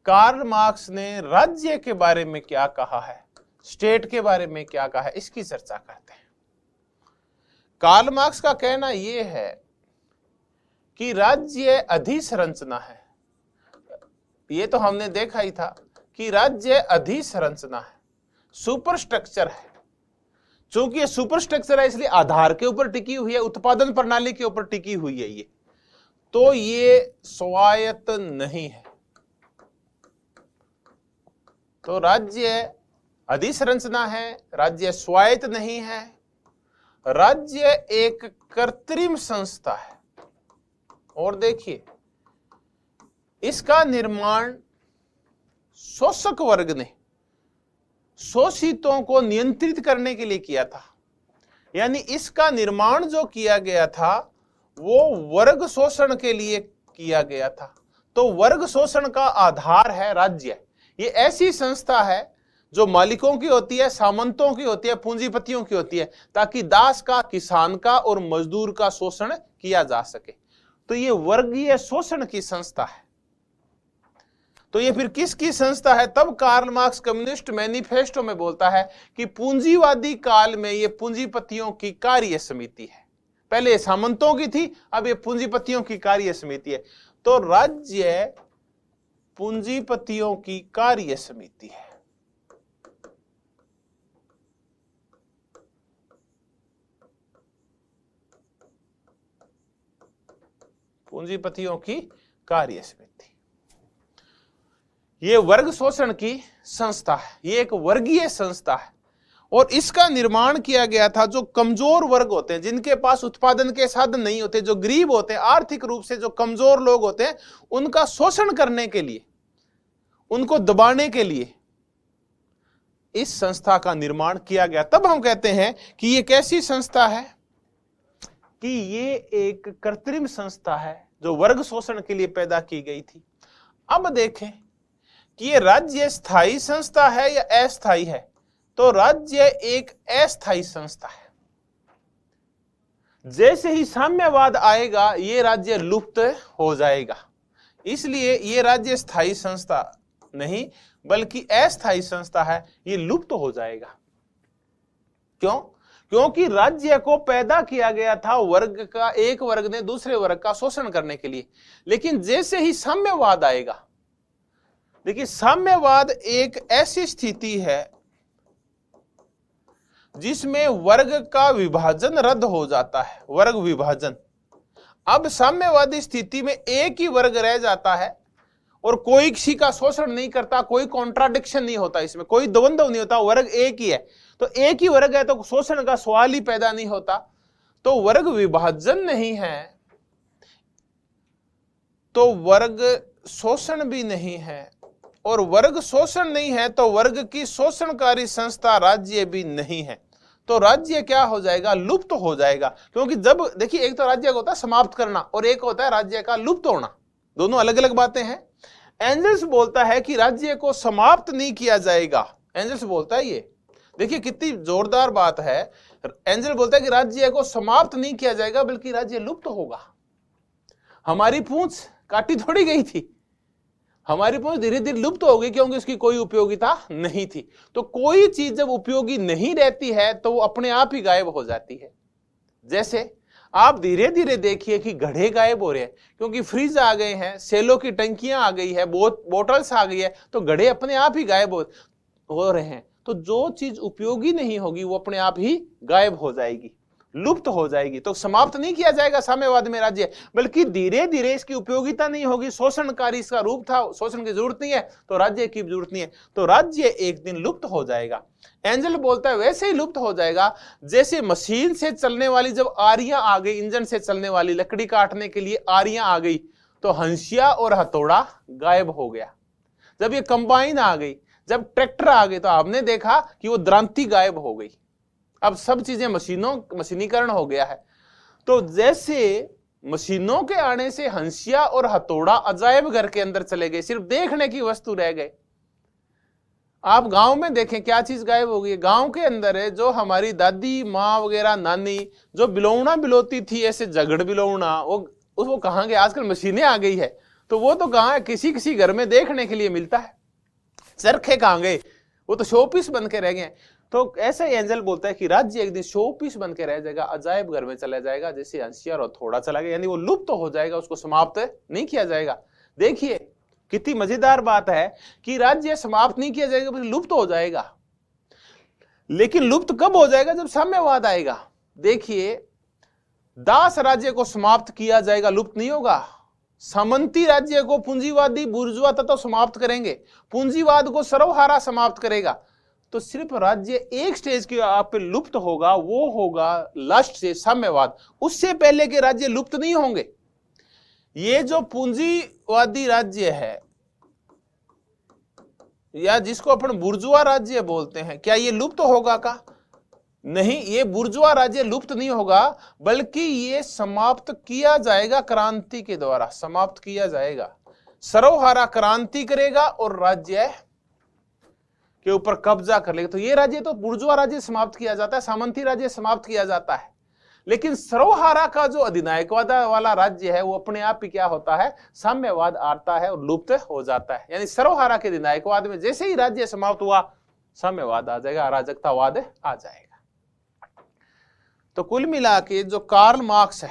कार्ल मार्क्स ने राज्य के बारे में क्या कहा है, स्टेट के बारे में क्या कहा है, इसकी चर्चा करते हैं। कार्ल मार्क्स का कहना यह है कि राज्य अधिसंरचना है। ये तो हमने देखा ही था कि राज्य अधिसंरचना है, सुपर स्ट्रक्चर है। चूंकि ये सुपर स्ट्रक्चर है इसलिए आधार के ऊपर टिकी हुई है, उत्पादन प्रणाली के ऊपर टिकी हुई है ये, तो ये स्वायत्त नहीं है। तो राज्य अधिसंरचना है, राज्य स्वायत्त नहीं है, राज्य एक कृत्रिम संस्था है। और देखिए, इसका निर्माण शोषक वर्ग ने शोषितों को नियंत्रित करने के लिए किया था। यानी इसका निर्माण जो किया गया था वो वर्ग शोषण के लिए किया गया था। तो वर्ग शोषण का आधार है राज्य। ये ऐसी संस्था है जो मालिकों की होती है, सामंतों की होती है, पूंजीपतियों की होती है, ताकि दास का, किसान का और मजदूर का शोषण किया जा सके। तो ये वर्गीय शोषण की संस्था है। तो ये फिर किसकी संस्था है? तब कार्ल मार्क्स कम्युनिस्ट मैनिफेस्टो में बोलता है कि पूंजीवादी काल में ये पूंजीपतियों की कार्य समिति है। पहले सामंतों की थी, अब ये पूंजीपतियों की कार्य समिति है। तो राज्य पूंजीपतियों की कार्य समिति है। पूंजीपतियों की कार्य समिति ये वर्ग शोषण की संस्था है, ये एक वर्गीय संस्था है। और इसका निर्माण किया गया था जो कमजोर वर्ग होते हैं, जिनके पास उत्पादन के साधन नहीं होते, जो गरीब होते हैं, आर्थिक रूप से जो कमजोर लोग होते हैं, उनका शोषण करने के लिए, उनको दबाने के लिए इस संस्था का निर्माण किया गया। तब हम कहते हैं कि ये कैसी संस्था है, कि ये एक कृत्रिम संस्था है जो वर्ग शोषण के लिए पैदा की गई थी। अब देखें कि ये राज्य स्थायी संस्था है या अस्थायी है। तो राज्य एक अस्थायी संस्था है। जैसे ही साम्यवाद आएगा ये राज्य लुप्त हो जाएगा। इसलिए ये राज्य स्थायी संस्था नहीं बल्कि अस्थायी संस्था है, ये लुप्त हो जाएगा। क्यों? क्योंकि राज्य को पैदा किया गया था वर्ग का, एक वर्ग ने दूसरे वर्ग का शोषण करने के लिए। लेकिन जैसे ही साम्यवाद आएगा, देखिए साम्यवाद एक ऐसी स्थिति है जिसमें वर्ग का विभाजन रद्द हो जाता है, वर्ग विभाजन। अब साम्यवादी स्थिति में एक ही वर्ग रह जाता है और कोई किसी का शोषण नहीं करता, कोई कॉन्ट्राडिक्शन नहीं होता, इसमें कोई द्वंद्व नहीं होता, वर्ग एक ही है। तो एक ही वर्ग है तो शोषण का सवाल ही पैदा नहीं होता। तो वर्ग विभाजन नहीं है तो वर्ग शोषण भी नहीं है, और वर्ग शोषण नहीं है तो वर्ग की शोषणकारी संस्था राज्य भी नहीं है। तो राज्य क्या हो जाएगा? लुप्त हो जाएगा। क्योंकि जब देखिए एक तो राज्य का होता है समाप्त करना और एक होता है राज्य का लुप्त होना, दोनों अलग अलग बातें हैं। एंजल्स बोलता है कि राज्य को समाप्त नहीं किया जाएगा। एंजल्स बोलता है, ये देखिए कितनी जोरदार बात है। एंजल बोलता है कि राज्य को समाप्त नहीं किया जाएगा बल्कि राज्य लुप्त होगा। हमारी पूंछ काटी थोड़ी गई थी, हमारी पूंछ धीरे धीरे लुप्त हो गई क्योंकि उसकी कोई उपयोगिता नहीं थी। तो कोई चीज जब उपयोगी नहीं रहती है तो वो अपने आप ही गायब हो जाती है। जैसे आप धीरे धीरे देखिए कि घड़े गायब हो रहे हैं क्योंकि फ्रिज आ गए हैं, सेलो की टंकियां आ गई है, बोटल्स आ गई है, तो घड़े अपने आप ही गायब हो रहे हैं। तो जो चीज उपयोगी नहीं होगी वो अपने आप ही गायब हो जाएगी, लुप्त हो जाएगी। तो समाप्त नहीं किया जाएगा साम्यवाद में राज्य, बल्कि धीरे धीरे इसकी उपयोगिता नहीं होगी। शोषणकारी इसका रूप था, शोषण की जरूरत नहीं है तो राज्य की जरूरत नहीं है, तो राज्य एक दिन लुप्त हो जाएगा। एंजल बोलता है वैसे ही लुप्त हो जाएगा जैसे मशीन से चलने वाली जब आरियां आ गई, इंजन से चलने वाली लकड़ी काटने के लिए आरियां आ गई तो हंसिया और हथौड़ा गायब हो गया। जब ये कंबाइन आ गई, जब ट्रैक्टर आ गए तो आपने देखा कि वो द्रांति गायब हो गई। अब सब चीजें मशीनीकरण हो गया है। तो जैसे मशीनों के आने से हंसिया और हथौड़ा अजायब घर के अंदर चले गए, सिर्फ देखने की वस्तु रह गए। आप गांव में देखें क्या चीज गायब हो गई? गांव के अंदर है जो हमारी दादी माँ वगैरह नानी जो बिलौना बिलोती थी, ऐसे झगड़ बिलौना, वो कहाँ गए? आजकल मशीनें आ गई है तो वो तो कहाँ है, किसी किसी घर में देखने के लिए मिलता है। चरखे कहाँ गए? वो तो शोपीस बन के रह गए। तो ऐसा ही एंजल बोलता है कि राज्य एक दिन शोपीस बन के रह जाएगा, अजायब घर में चला जाएगा, जैसे हंसिया और थोड़ा चला गया, यानी वो लुप्त हो जाएगा, उसको समाप्त नहीं किया जाएगा। देखिए कितनी मजेदार बात है कि राज्य समाप्त नहीं किया जाएगा बल्कि लुप्त हो जाएगा। लेकिन लुप्त कब हो जाएगा? जब साम्यवाद आएगा। देखिए दास राज्य को समाप्त किया जाएगा, लुप्त नहीं होगा। सामंती राज्य को पूंजीवादी बुर्जुआ तत्व समाप्त करेंगे, पूंजीवाद को सर्वहारा समाप्त करेगा। तो सिर्फ राज्य एक स्टेज के आप पे लुप्त होगा, वो होगा लास्ट स्टेज साम्यवाद। उससे पहले के राज्य लुप्त नहीं होंगे। ये जो पूंजीवादी राज्य है या जिसको अपन बुर्जुआ राज्य बोलते हैं, क्या ये लुप्त होगा का? नहीं, ये बुर्जुआ राज्य लुप्त नहीं होगा बल्कि ये समाप्त किया जाएगा, क्रांति के द्वारा समाप्त किया जाएगा। सर्वहारा क्रांति करेगा और राज्य के ऊपर कब्जा कर लेगा। तो ये राज्य तो बुर्जुआ राज्य समाप्त किया जाता है, सामंती राज्य समाप्त किया जाता है। लेकिन सर्वहारा का जो अधिनायकवाद वाला राज्य है वो अपने आप ही क्या होता है? साम्यवाद आता है और लुप्त हो जाता है। यानी सर्वहारा के अधिनायकवाद में जैसे ही राज्य समाप्त हुआ साम्यवाद आ जाएगा, अराजकतावाद आ जाएगा। तो कुल मिला के जो कार्ल मार्क्स है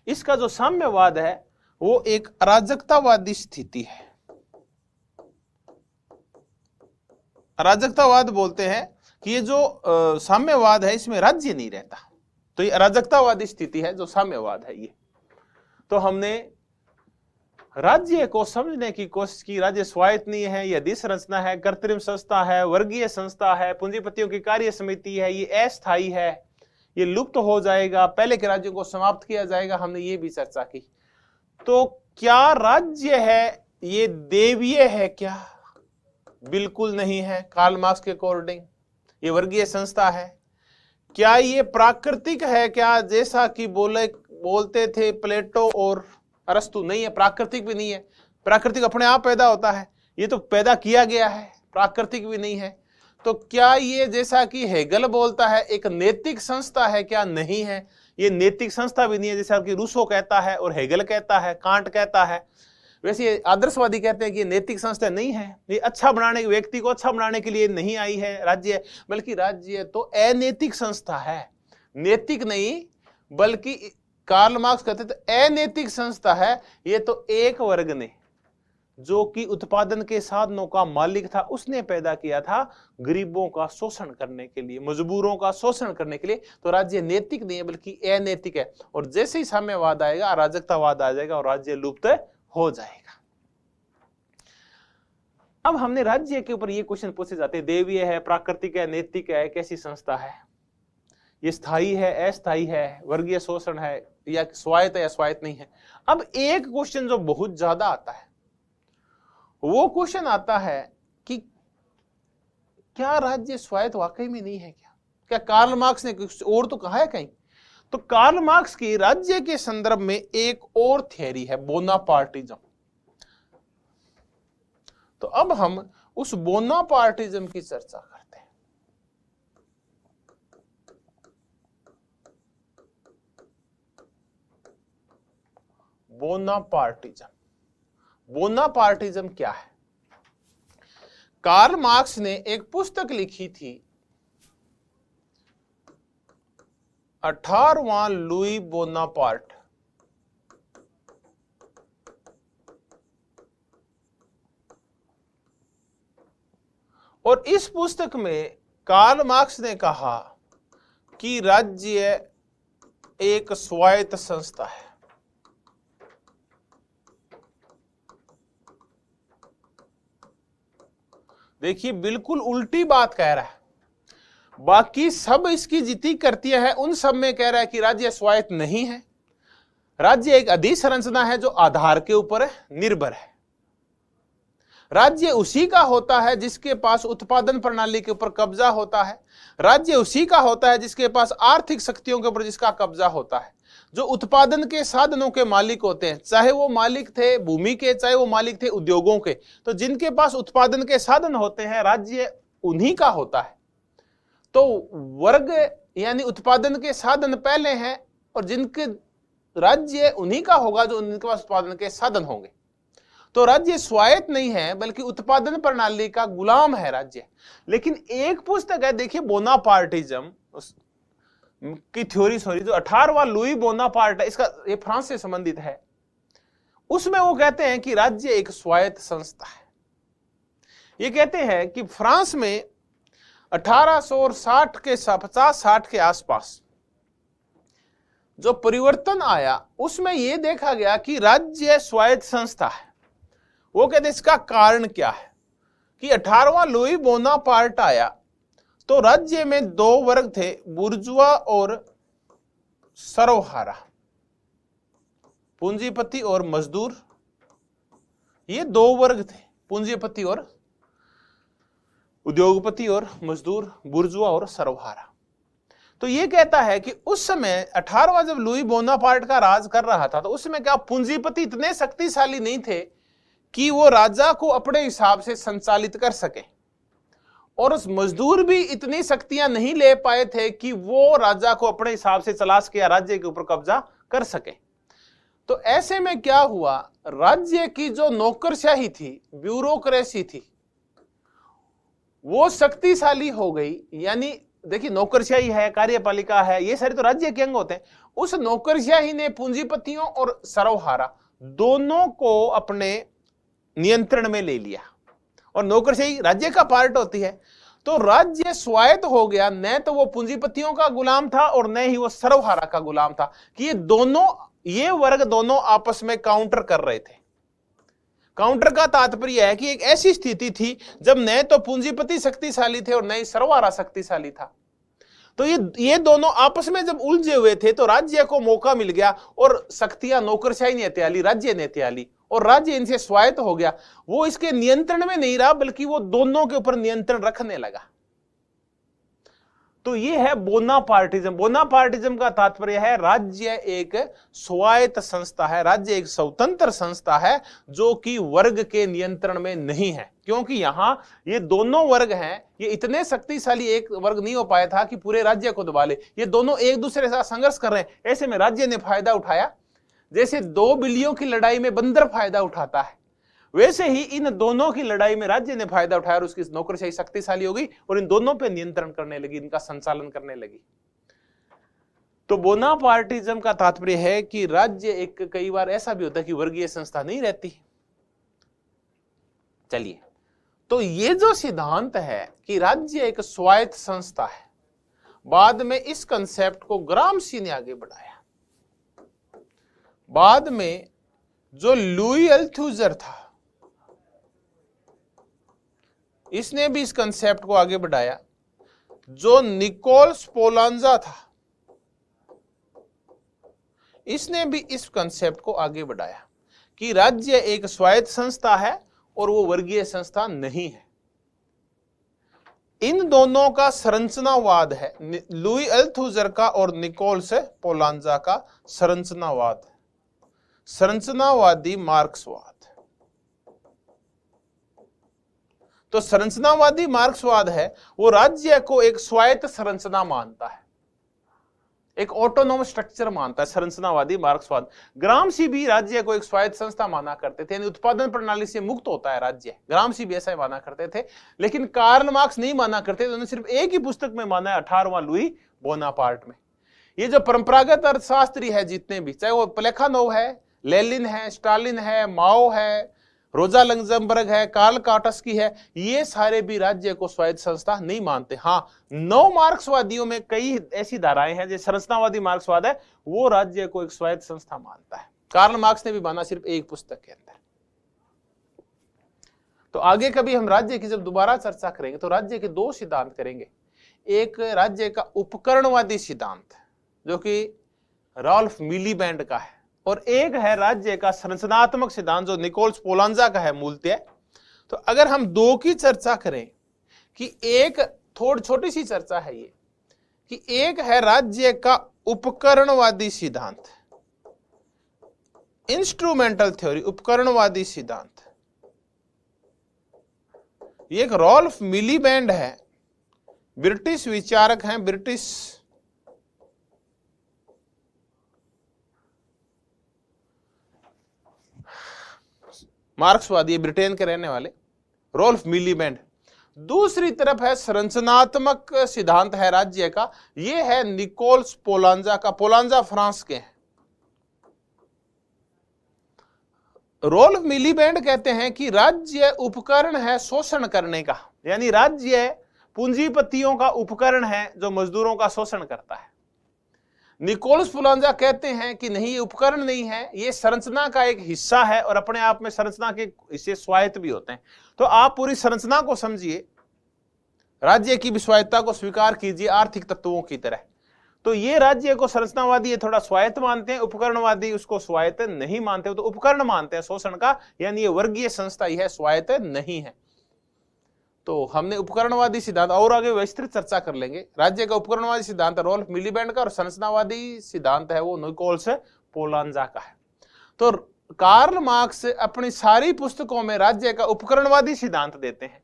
इसका जो साम्यवाद है वो एक अराजकतावादी स्थिति है। अराजकतावाद बोलते हैं कि ये जो साम्यवाद है इसमें राज्य नहीं रहता, तो ये अराजकतावादी स्थिति है जो साम्यवाद है ये। तो हमने राज्य को समझने की कोशिश की। राज्य स्वायत्त नहीं है, यह अधिसंरचना है, कृत्रिम संस्था है, वर्गीय संस्था है, पूंजीपतियों की कार्य समिति है, ये अस्थायी है, ये लुप्त हो जाएगा, पहले के राज्यों को समाप्त किया जाएगा, हमने ये भी चर्चा की। तो क्या राज्य है ये देवीय है क्या? बिल्कुल नहीं है। कार्ल मार्क्स के अकॉर्डिंग ये वर्गीय संस्था है। क्या ये प्राकृतिक है क्या, जैसा कि बोलते थे प्लेटो और अरस्तु? नहीं है, प्राकृतिक भी नहीं है। प्राकृतिक अपने आप पैदा होता है, ये तो पैदा किया गया है, प्राकृतिक भी नहीं है। तो क्या ये जैसा कि हेगल बोलता है एक नैतिक संस्था है? क्या नहीं है। ये नैतिक संस्था भी नहीं है जैसा कि रूसो कहता है और हेगल कहता है, कांट कहता है। वैसे आदर्शवादी कहते हैं कि ये नैतिक संस्था नहीं है, ये अच्छा बनाने, व्यक्ति को अच्छा बनाने के लिए नहीं आई है राज्य, बल्कि राज्य तो अनैतिक संस्था है, नैतिक नहीं। बल्कि कार्ल मार्क्स कहते थे अनैतिक संस्था है। ये तो एक वर्ग ने जो कि उत्पादन के साधनों का मालिक था, उसने पैदा किया था गरीबों का शोषण करने के लिए, मजबूरों का शोषण करने के लिए। तो राज्य नैतिक नहीं है बल्कि अनैतिक है। और जैसे ही साम्यवाद आएगा, अराजकतावाद आ जाएगा और राज्य लुप्त हो जाएगा। अब हमने राज्य के ऊपर ये क्वेश्चन पूछे जाते हैं, देवीय है, प्राकृतिक है, नैतिक है, कैसी संस्था है, ये स्थायी है, अस्थायी है, वर्गीय शोषण है, या स्वायत्त है या स्वायत्त नहीं है। अब एक क्वेश्चन जो बहुत ज्यादा आता है, वो क्वेश्चन आता है कि क्या राज्य स्वायत्त वाकई में नहीं है? क्या कार्ल मार्क्स ने कुछ और तो कहा है कहीं? तो कार्ल मार्क्स की राज्य के संदर्भ में एक और थियरी है, बोनापार्टिज्म। तो अब हम उस बोनापार्टिज्म की चर्चा करते हैं। बोनापार्टिज्म क्या है? कार्ल मार्क्स ने एक पुस्तक लिखी थी, 18वां लुई बोनापार्ट। और इस पुस्तक में कार्ल मार्क्स ने कहा कि राज्य एक स्वायत्त संस्था है। देखिए, बिल्कुल उल्टी बात कह रहा है। बाकी सब इसकी जितनी करतियां हैं उन सब में कह रहा है कि राज्य स्वायत्त नहीं है। राज्य एक अधिसंरचना है जो आधार के ऊपर निर्भर है। राज्य उसी का होता है जिसके पास उत्पादन प्रणाली के ऊपर कब्जा होता है। राज्य उसी का होता है जिसके पास आर्थिक शक्तियों के ऊपर जिसका कब्जा होता है। जो उत्पादन के साधनों के मालिक होते हैं, चाहे वो मालिक थे भूमि के, चाहे वो मालिक थे उद्योगों के, तो जिनके पास उत्पादन के साधन होते हैं राज्य उन्हीं का होता है। तो वर्ग यानी उत्पादन के साधन पहले हैं और जिनके राज्य उन्हीं का होगा जो उनके पास उत्पादन के साधन होंगे। तो राज्य स्वायत्त नहीं है बल्कि उत्पादन प्रणाली का गुलाम है राज्य। लेकिन एक पुस्तक है, देखिए, बोनापार्टिज्म की थ्योरी, जो 18वां लुई बोनापार्ट है, इसका ये फ्रांस से संबंधित है। उसमें वो कहते हैं कि राज्य एक स्वायत्त संस्था है। ये कहते हैं कि फ्रांस में 1860 के 50-60 के आसपास जो परिवर्तन आया उसमें यह देखा गया कि राज्य स्वायत्त संस्था है। वो कहते हैं इसका कारण क्या है कि 18वां लुई बोनापार्ट आया तो राज्य में दो वर्ग थे, बुर्जुआ और सर्वहारा, पूंजीपति और मजदूर। ये दो वर्ग थे, पूंजीपति और उद्योगपति और मजदूर, बुर्जुआ और सर्वहारा। तो ये कहता है कि उस समय 18वां जब लुई बोनापार्ट का राज कर रहा था तो उस समय क्या पूंजीपति इतने शक्तिशाली नहीं थे कि वो राजा को अपने हिसाब से संचालित कर सके, और उस मजदूर भी इतनी शक्तियां नहीं ले पाए थे कि वो राजा को अपने हिसाब से चला सके या राज्य के ऊपर कब्जा कर सके। तो ऐसे में क्या हुआ, राज्य की जो नौकरशाही थी, ब्यूरोक्रेसी थी, वो शक्तिशाली हो गई। यानी देखिए, नौकरशाही है, कार्यपालिका है, ये सारे तो राज्य के अंग होते हैं। उस नौकरशाही ने पूंजीपतियों और सर्वहारा दोनों को अपने नियंत्रण में ले लिया, और नौकरशाही राज्य का पार्ट होती है। तो राज्य स्वायत्त हो गया, न तो वो पूंजीपतियों का गुलाम था और न ही वो सर्वहारा का गुलाम था, कि ये वर्ग दोनों आपस में काउंटर कर रहे थे। काउंटर का तात्पर्य है कि एक ऐसी स्थिति थी जब न तो पूंजीपति शक्तिशाली थे और न ही सर्वहारा शक्तिशाली था। तो ये दोनों आपस में जब उलझे हुए थे तो राज्य को मौका मिल गया और शक्तियां नौकरशाही ने हत्या ली, राज्य ने हत्या ली, और राज्य इनसे स्वायत्त हो गया। वो इसके नियंत्रण में नहीं रहा बल्कि वो दोनों के ऊपर नियंत्रण रखने लगा। तो ये है बोनापार्टिज्म। बोनापार्टिज्म का तात्पर्य है राज्य एक स्वायत्त संस्था है, राज्य एक स्वतंत्र संस्था है जो कि वर्ग के नियंत्रण में नहीं है। क्योंकि यहां ये दोनों वर्ग हैं, ये इतने शक्तिशाली एक वर्ग नहीं हो पाया था कि पूरे राज्य को दबा ले। ये दोनों एक दूसरे के साथ संघर्ष कर रहे हैं, ऐसे में राज्य ने फायदा उठाया। जैसे दो बिल्लियों की लड़ाई में बंदर फायदा उठाता है, वैसे ही इन दोनों की लड़ाई में राज्य ने फायदा उठाया और उसकी नौकरशाही शक्तिशाली हो गई और इन दोनों पे नियंत्रण करने लगी, इनका संचालन करने लगी। तो बोनापार्टिज्म का तात्पर्य है कि राज्य एक, कई बार ऐसा भी होता है कि वर्गीय संस्था नहीं रहती। चलिए, तो ये जो सिद्धांत है कि राज्य एक स्वायत्त संस्था है, बाद में इस कंसेप्ट को ग्रामसी ने आगे बढ़ाया। बाद में जो लुई अल्थुजर था, इसने भी इस कंसेप्ट को आगे बढ़ाया। जो निकोल स्पोलांजा था, इसने भी इस कंसेप्ट को आगे बढ़ाया कि राज्य एक स्वायत्त संस्था है और वो वर्गीय संस्था नहीं है। इन दोनों का संरचनावाद है, लुई अल्थुजर का और निकोलस पोलांजा का संरचनावाद, संरचनावादी मार्क्सवाद। तो संरचनावादी मार्क्सवाद है वो राज्य को एक स्वायत्त संरचना मानता है, एक ऑटोनोमस स्ट्रक्चर मानता है, संरचनावादी मार्क्सवाद। ग्रामसी भी राज्य को एक स्वायत्त संस्था माना करते थे, यानी उत्पादन प्रणाली से मुक्त होता है राज्य, ग्रामसी भी ऐसा ही माना करते थे। लेकिन कार्ल मार्क्स नहीं माना करते, उन्होंने सिर्फ एक ही पुस्तक में माना है, 18वां लुई बोनापार्ट में। ये जो परंपरागत अर्थशास्त्री है जितने भी, चाहे वो प्लेखानोव है, लेनिन है, स्टालिन है, माओ है, रोजा लग्जमबर्ग है, कार्ल काटस्की है, ये सारे भी राज्य को स्वायत्त संस्था नहीं मानते। हाँ, नौ मार्क्सवादियों में कई ऐसी धाराएं हैं, जो संरचनावादी मार्क्सवाद है वो राज्य को एक स्वायत्त संस्था मानता है। कार्ल मार्क्स ने भी माना सिर्फ एक पुस्तक के अंदर। तो आगे कभी हम राज्य की जब दोबारा चर्चा करेंगे तो राज्य के दो सिद्धांत करेंगे। एक राज्य का उपकरणवादी सिद्धांत जो कि रॉल्फ मिलीबैंड का है, और एक है राज्य का संरचनात्मक सिद्धांत जो निकोलस पोलांजा का है मूलतः। तो अगर हम दो की चर्चा करें कि एक थोड़ी छोटी सी चर्चा है ये कि एक है राज्य का उपकरणवादी सिद्धांत, इंस्ट्रूमेंटल थ्योरी, उपकरणवादी सिद्धांत। ये एक रॉल्फ मिलीबैंड है, ब्रिटिश विचारक हैं, ब्रिटिश मार्क्सवादी, ब्रिटेन के रहने वाले रॉल्फ मिलीबैंड। दूसरी तरफ है संरचनात्मक सिद्धांत है राज्य का, यह है निकोलस पोलांजा का। पोलांजा फ्रांस के हैं। रॉल्फ मिलीबैंड कहते हैं कि राज्य उपकरण है शोषण करने का, यानी राज्य पूंजीपतियों का उपकरण है जो मजदूरों का शोषण करता है। निकोलस पोलांजा कहते हैं कि नहीं, ये उपकरण नहीं है, ये संरचना का एक हिस्सा है और अपने आप में संरचना के हिस्से स्वायत्त भी होते हैं। तो आप पूरी संरचना को समझिए, राज्य की भी स्वायत्तता को स्वीकार कीजिए आर्थिक तत्वों की तरह। तो ये राज्य को संरचनावादी ये थोड़ा स्वायत्त मानते हैं, उपकरणवादी उसको स्वायत्त नहीं मानते, तो उपकरण मानते हैं शोषण का, यानी ये वर्गीय संस्था ही है, स्वायत्त नहीं है। तो हमने उपकरणवादी सिद्धांत और आगे विस्तृत चर्चा कर लेंगे। राज्य का उपकरणवादी सिद्धांत रॉल्फ मिलीबैंड का और संरचनावादी सिद्धांत है वो निकोलस पोलांजा का है। तो कार्ल मार्क्स अपनी सारी पुस्तकों में राज्य का उपकरणवादी सिद्धांत देते हैं,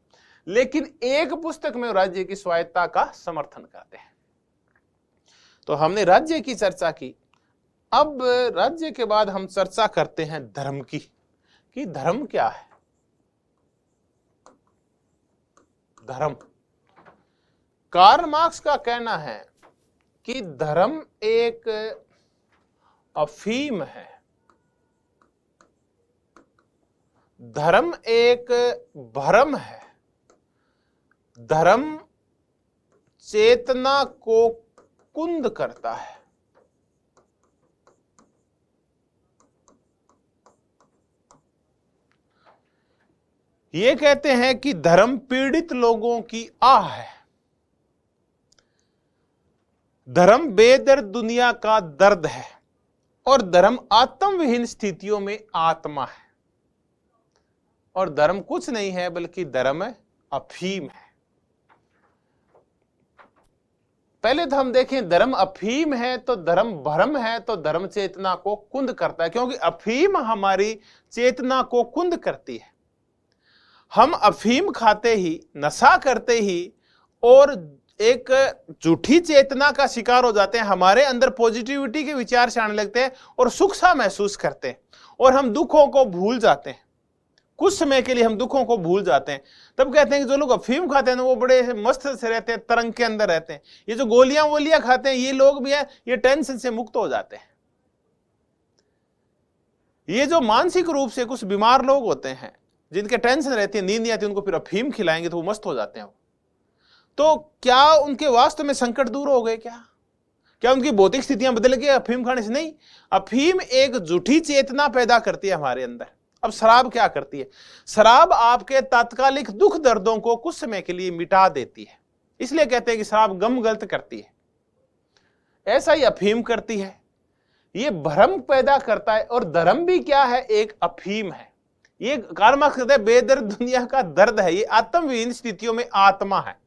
लेकिन एक पुस्तक में राज्य की स्वायत्तता का समर्थन करते हैं। तो हमने राज्य की चर्चा की। अब राज्य के बाद हम चर्चा करते हैं धर्म की, कि धर्म क्या है। धर्म, कार्ल मार्क्स का कहना है कि धर्म एक अफीम है, धर्म एक भ्रम है, धर्म चेतना को कुंद करता है। ये कहते हैं कि धर्म पीड़ित लोगों की आह है, धर्म बेदर्द दुनिया का दर्द है, और धर्म आत्मविहीन स्थितियों में आत्मा है, और धर्म कुछ नहीं है बल्कि धर्म अफीम है। पहले तो हम देखें, धर्म अफीम है तो धर्म भ्रम है, तो धर्म चेतना को कुंद करता है, क्योंकि अफीम हमारी चेतना को कुंद करती है। हम अफीम खाते ही, नशा करते ही और एक झूठी चेतना का शिकार हो जाते हैं, हमारे अंदर पॉजिटिविटी के विचार से आने लगते हैं और सुख सा महसूस करते हैं और हम दुखों को भूल जाते हैं। कुछ समय के लिए हम दुखों को भूल जाते हैं। तब कहते हैं कि जो लोग अफीम खाते हैं ना, वो बड़े मस्त से रहते हैं, तरंग के अंदर रहते हैं। ये जो गोलियां वोलियां खाते हैं, ये लोग भी हैं, ये टेंशन से मुक्त हो जाते हैं। ये जो मानसिक रूप से कुछ बीमार लोग होते हैं, जिनके टेंशन रहती है, नींद नहीं आती, उनको फिर अफीम खिलाएंगे तो वो मस्त हो जाते हैं। तो क्या उनके वास्तव में संकट दूर हो गए? क्या उनकी भौतिक स्थितियां बदल गई अफीम खाने से? नहीं। अफीम एक झूठी चेतना पैदा करती है हमारे अंदर। अब शराब क्या करती है? शराब आपके तात्कालिक दुख दर्दों को कुछ समय के लिए मिटा देती है, इसलिए कहते हैं कि शराब गम गलत करती है। ऐसा ही अफीम करती है, ये भ्रम पैदा करता है। और धर्म भी क्या है? एक अफीम है। ये कार्ल मार्क्स कहते हैं बेदर्द दुनिया का दर्द है। ये आत्मविहीन स्थितियों में आत्मा है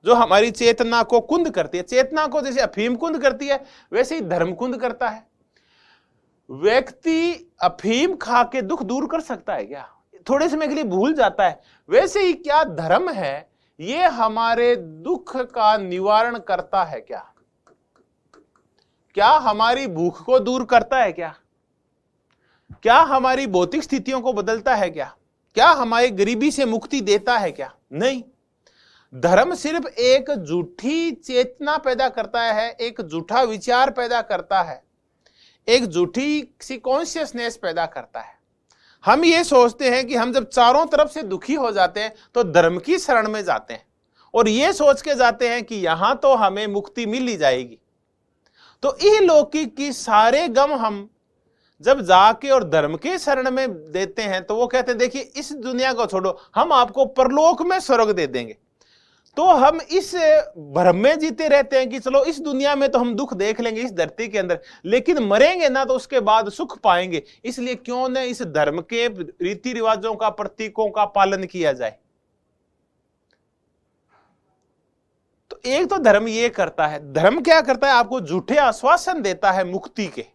जो हमारी चेतना को कुंद करती है। चेतना को जैसे अफीम कुंद करती है, वैसे ही धर्म कुंद करता है। व्यक्ति अफीम खा के दुख दूर कर सकता है क्या? थोड़े समय के लिए भूल जाता है। वैसे ही क्या धर्म है, ये हमारे दुख का निवारण करता है क्या? क्या हमारी भूख को दूर करता है क्या? क्या हमारी भौतिक स्थितियों को बदलता है क्या? क्या हमारी गरीबी से मुक्ति देता है क्या? नहीं। धर्म सिर्फ एक झूठी चेतना पैदा करता है, एक झूठा विचार पैदा करता है, एक झूठी सी कॉन्शियसनेस पैदा करता है। हम ये सोचते हैं कि हम जब चारों तरफ से दुखी हो जाते हैं तो धर्म की शरण में जाते हैं और ये सोच के जाते हैं कि यहां तो हमें मुक्ति मिल ही जाएगी। तो इहलौकिक की सारे गम हम जब जाके और धर्म के शरण में देते हैं तो वो कहते हैं देखिए इस दुनिया को छोड़ो, हम आपको परलोक में स्वर्ग दे देंगे। तो हम इस भ्रम में जीते रहते हैं कि चलो इस दुनिया में तो हम दुख देख लेंगे इस धरती के अंदर, लेकिन मरेंगे ना तो उसके बाद सुख पाएंगे। इसलिए क्यों न इस धर्म के रीति रिवाजों का, प्रतीकों का पालन किया जाए। तो एक तो धर्म ये करता है। धर्म क्या करता है? आपको झूठे आश्वासन देता है मुक्ति के,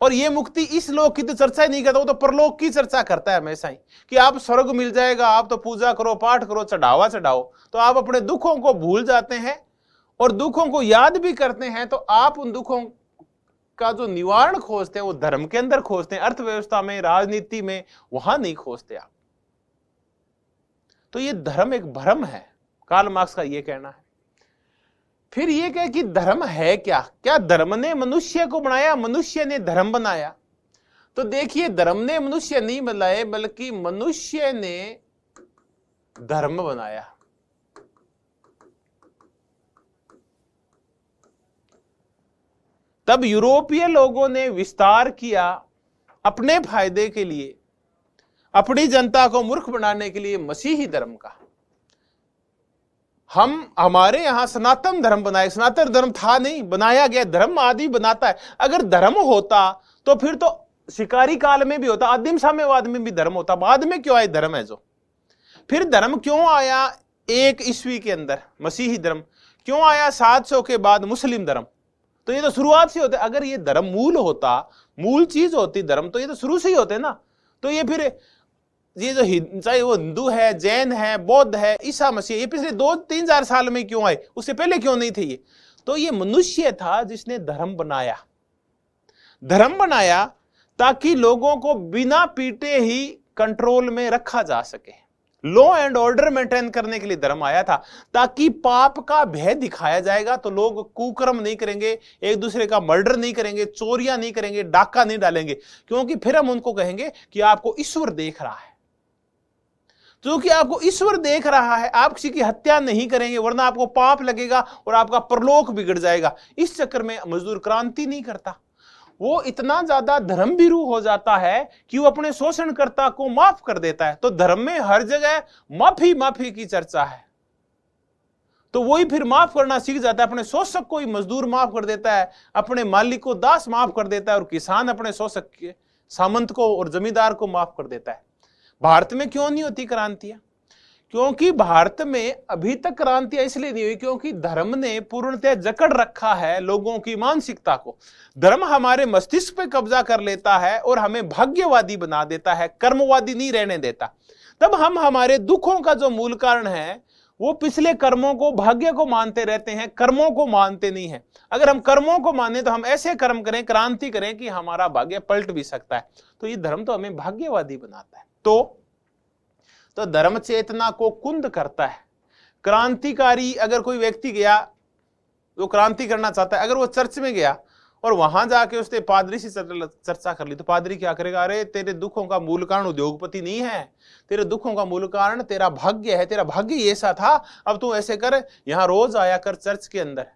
और ये मुक्ति इस लोक की तो चर्चा ही नहीं करता, वो तो परलोक की चर्चा करता है हमेशा ही कि आप स्वर्ग मिल जाएगा, आप तो पूजा करो, पाठ करो, चढ़ावा चढ़ाओ। तो आप अपने दुखों को भूल जाते हैं और दुखों को याद भी करते हैं। तो आप उन दुखों का जो निवारण खोजते हैं वो धर्म के अंदर खोजते हैं, अर्थव्यवस्था में, राजनीति में, वहां नहीं खोजते आप। तो ये धर्म एक भ्रम है, कार्ल मार्क्स का ये कहना है। फिर ये कहे कि धर्म है क्या? क्या धर्म ने मनुष्य को बनाया, मनुष्य ने धर्म बनाया? तो देखिए, धर्म ने मनुष्य नहीं बनाए, बल्कि मनुष्य ने धर्म बनाया। तब यूरोपीय लोगों ने विस्तार किया अपने फायदे के लिए, अपनी जनता को मूर्ख बनाने के लिए मसीही धर्म का। हम हमारे यहां सनातन धर्म बनाए। सनातन धर्म था नहीं, बनाया गया। धर्म आदि बनाता है। अगर धर्म होता तो फिर तो शिकारी काल में भी होता, आदिम साम्यवाद में भी धर्म होता। बाद में क्यों आए धर्म है जो? फिर धर्म क्यों आया 1 ईस्वी के अंदर मसीही धर्म? क्यों आया 700 के बाद मुस्लिम धर्म? तो ये तो शुरुआत से होते। अगर ये धर्म मूल होता, मूल चीज होती धर्म, तो ये तो शुरू से ही होते ना। तो ये फिर ये जो चाहे वो हिंदू है, जैन है, बौद्ध है, ईसा मसीह, ये पिछले 2-3 साल में क्यों आए? उससे पहले क्यों नहीं थे ये? तो ये मनुष्य था जिसने धर्म बनाया। धर्म बनाया ताकि लोगों को बिना पीटे ही कंट्रोल में रखा जा सके। लॉ एंड ऑर्डर मेंटेन करने के लिए धर्म आया था, ताकि पाप का भय दिखाया जाएगा तो लोग कुकर्म नहीं करेंगे, एक दूसरे का मर्डर नहीं करेंगे, चोरियां नहीं करेंगे, डाका नहीं डालेंगे, क्योंकि फिर हम उनको कहेंगे कि आपको ईश्वर देख रहा है। क्योंकि आपको ईश्वर देख रहा है, आप किसी की हत्या नहीं करेंगे, वरना आपको पाप लगेगा और आपका परलोक बिगड़ जाएगा। इस चक्कर में मजदूर क्रांति नहीं करता। वो इतना ज्यादा धर्मभीरू हो जाता है कि वो अपने शोषणकर्ता को माफ कर देता है। तो धर्म में हर जगह माफी की चर्चा है। तो वही फिर माफ करना सीख जाता है। अपने शोषक को ही मजदूर माफ कर देता है, अपने मालिक को दास माफ कर देता है, और किसान अपने शोषक के सामंत को और जमींदार को माफ कर देता है। भारत में क्यों नहीं होती क्रांतियां? क्योंकि भारत में अभी तक क्रांतियां इसलिए नहीं हुई क्योंकि धर्म ने पूर्णतः जकड़ रखा है लोगों की मानसिकता को। धर्म हमारे मस्तिष्क पे कब्जा कर लेता है और हमें भाग्यवादी बना देता है, कर्मवादी नहीं रहने देता। तब हम हमारे दुखों का जो मूल कारण है वो पिछले कर्मों को, भाग्य को मानते रहते हैं, कर्मों को मानते नहीं है। अगर हम कर्मों को माने तो हम ऐसे कर्म करें, क्रांति करें कि हमारा भाग्य पलट भी सकता है। तो ये धर्म तो हमें भाग्यवादी बनाता है। तो धर्म चेतना को कुंद करता है। क्रांतिकारी अगर कोई व्यक्ति गया जो क्रांति करना चाहता है, अगर वो चर्च में गया और वहां जाके उसने पादरी से चर्चा कर ली, तो पादरी क्या करेगा? अरे तेरे दुखों का मूल कारण उद्योगपति नहीं है, तेरे दुखों का मूल कारण तेरा भाग्य है, तेरा भाग्य ही ऐसा था, अब तू ऐसे कर, यहां रोज आया कर चर्च के अंदर,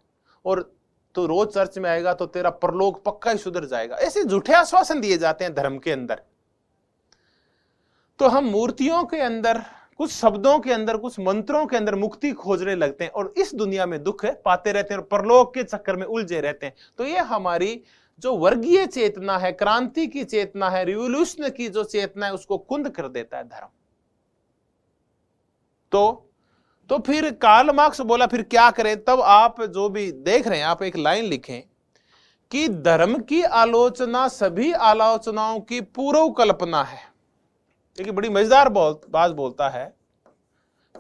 और तो रोज चर्च में आएगा तो तेरा परलोक पक्का ही सुधर जाएगा। ऐसे झूठे आश्वासन दिए जाते हैं धर्म के अंदर। तो हम मूर्तियों के अंदर, कुछ शब्दों के अंदर, कुछ मंत्रों के अंदर मुक्ति खोजने लगते हैं और इस दुनिया में दुख पाते रहते हैं और परलोक के चक्कर में उलझे रहते हैं। तो ये हमारी जो वर्गीय चेतना है, क्रांति की चेतना है, रिवोल्यूशन की जो चेतना है, उसको कुंद कर देता है धर्म। तो फिर कार्ल मार्क्स बोला फिर क्या करें? तब आप जो भी देख रहे हैं, आप एक लाइन लिखें कि धर्म की आलोचना सभी आलोचनाओं की पूर्व कल्पना है। देखिए बड़ी मजेदार बात बोलता है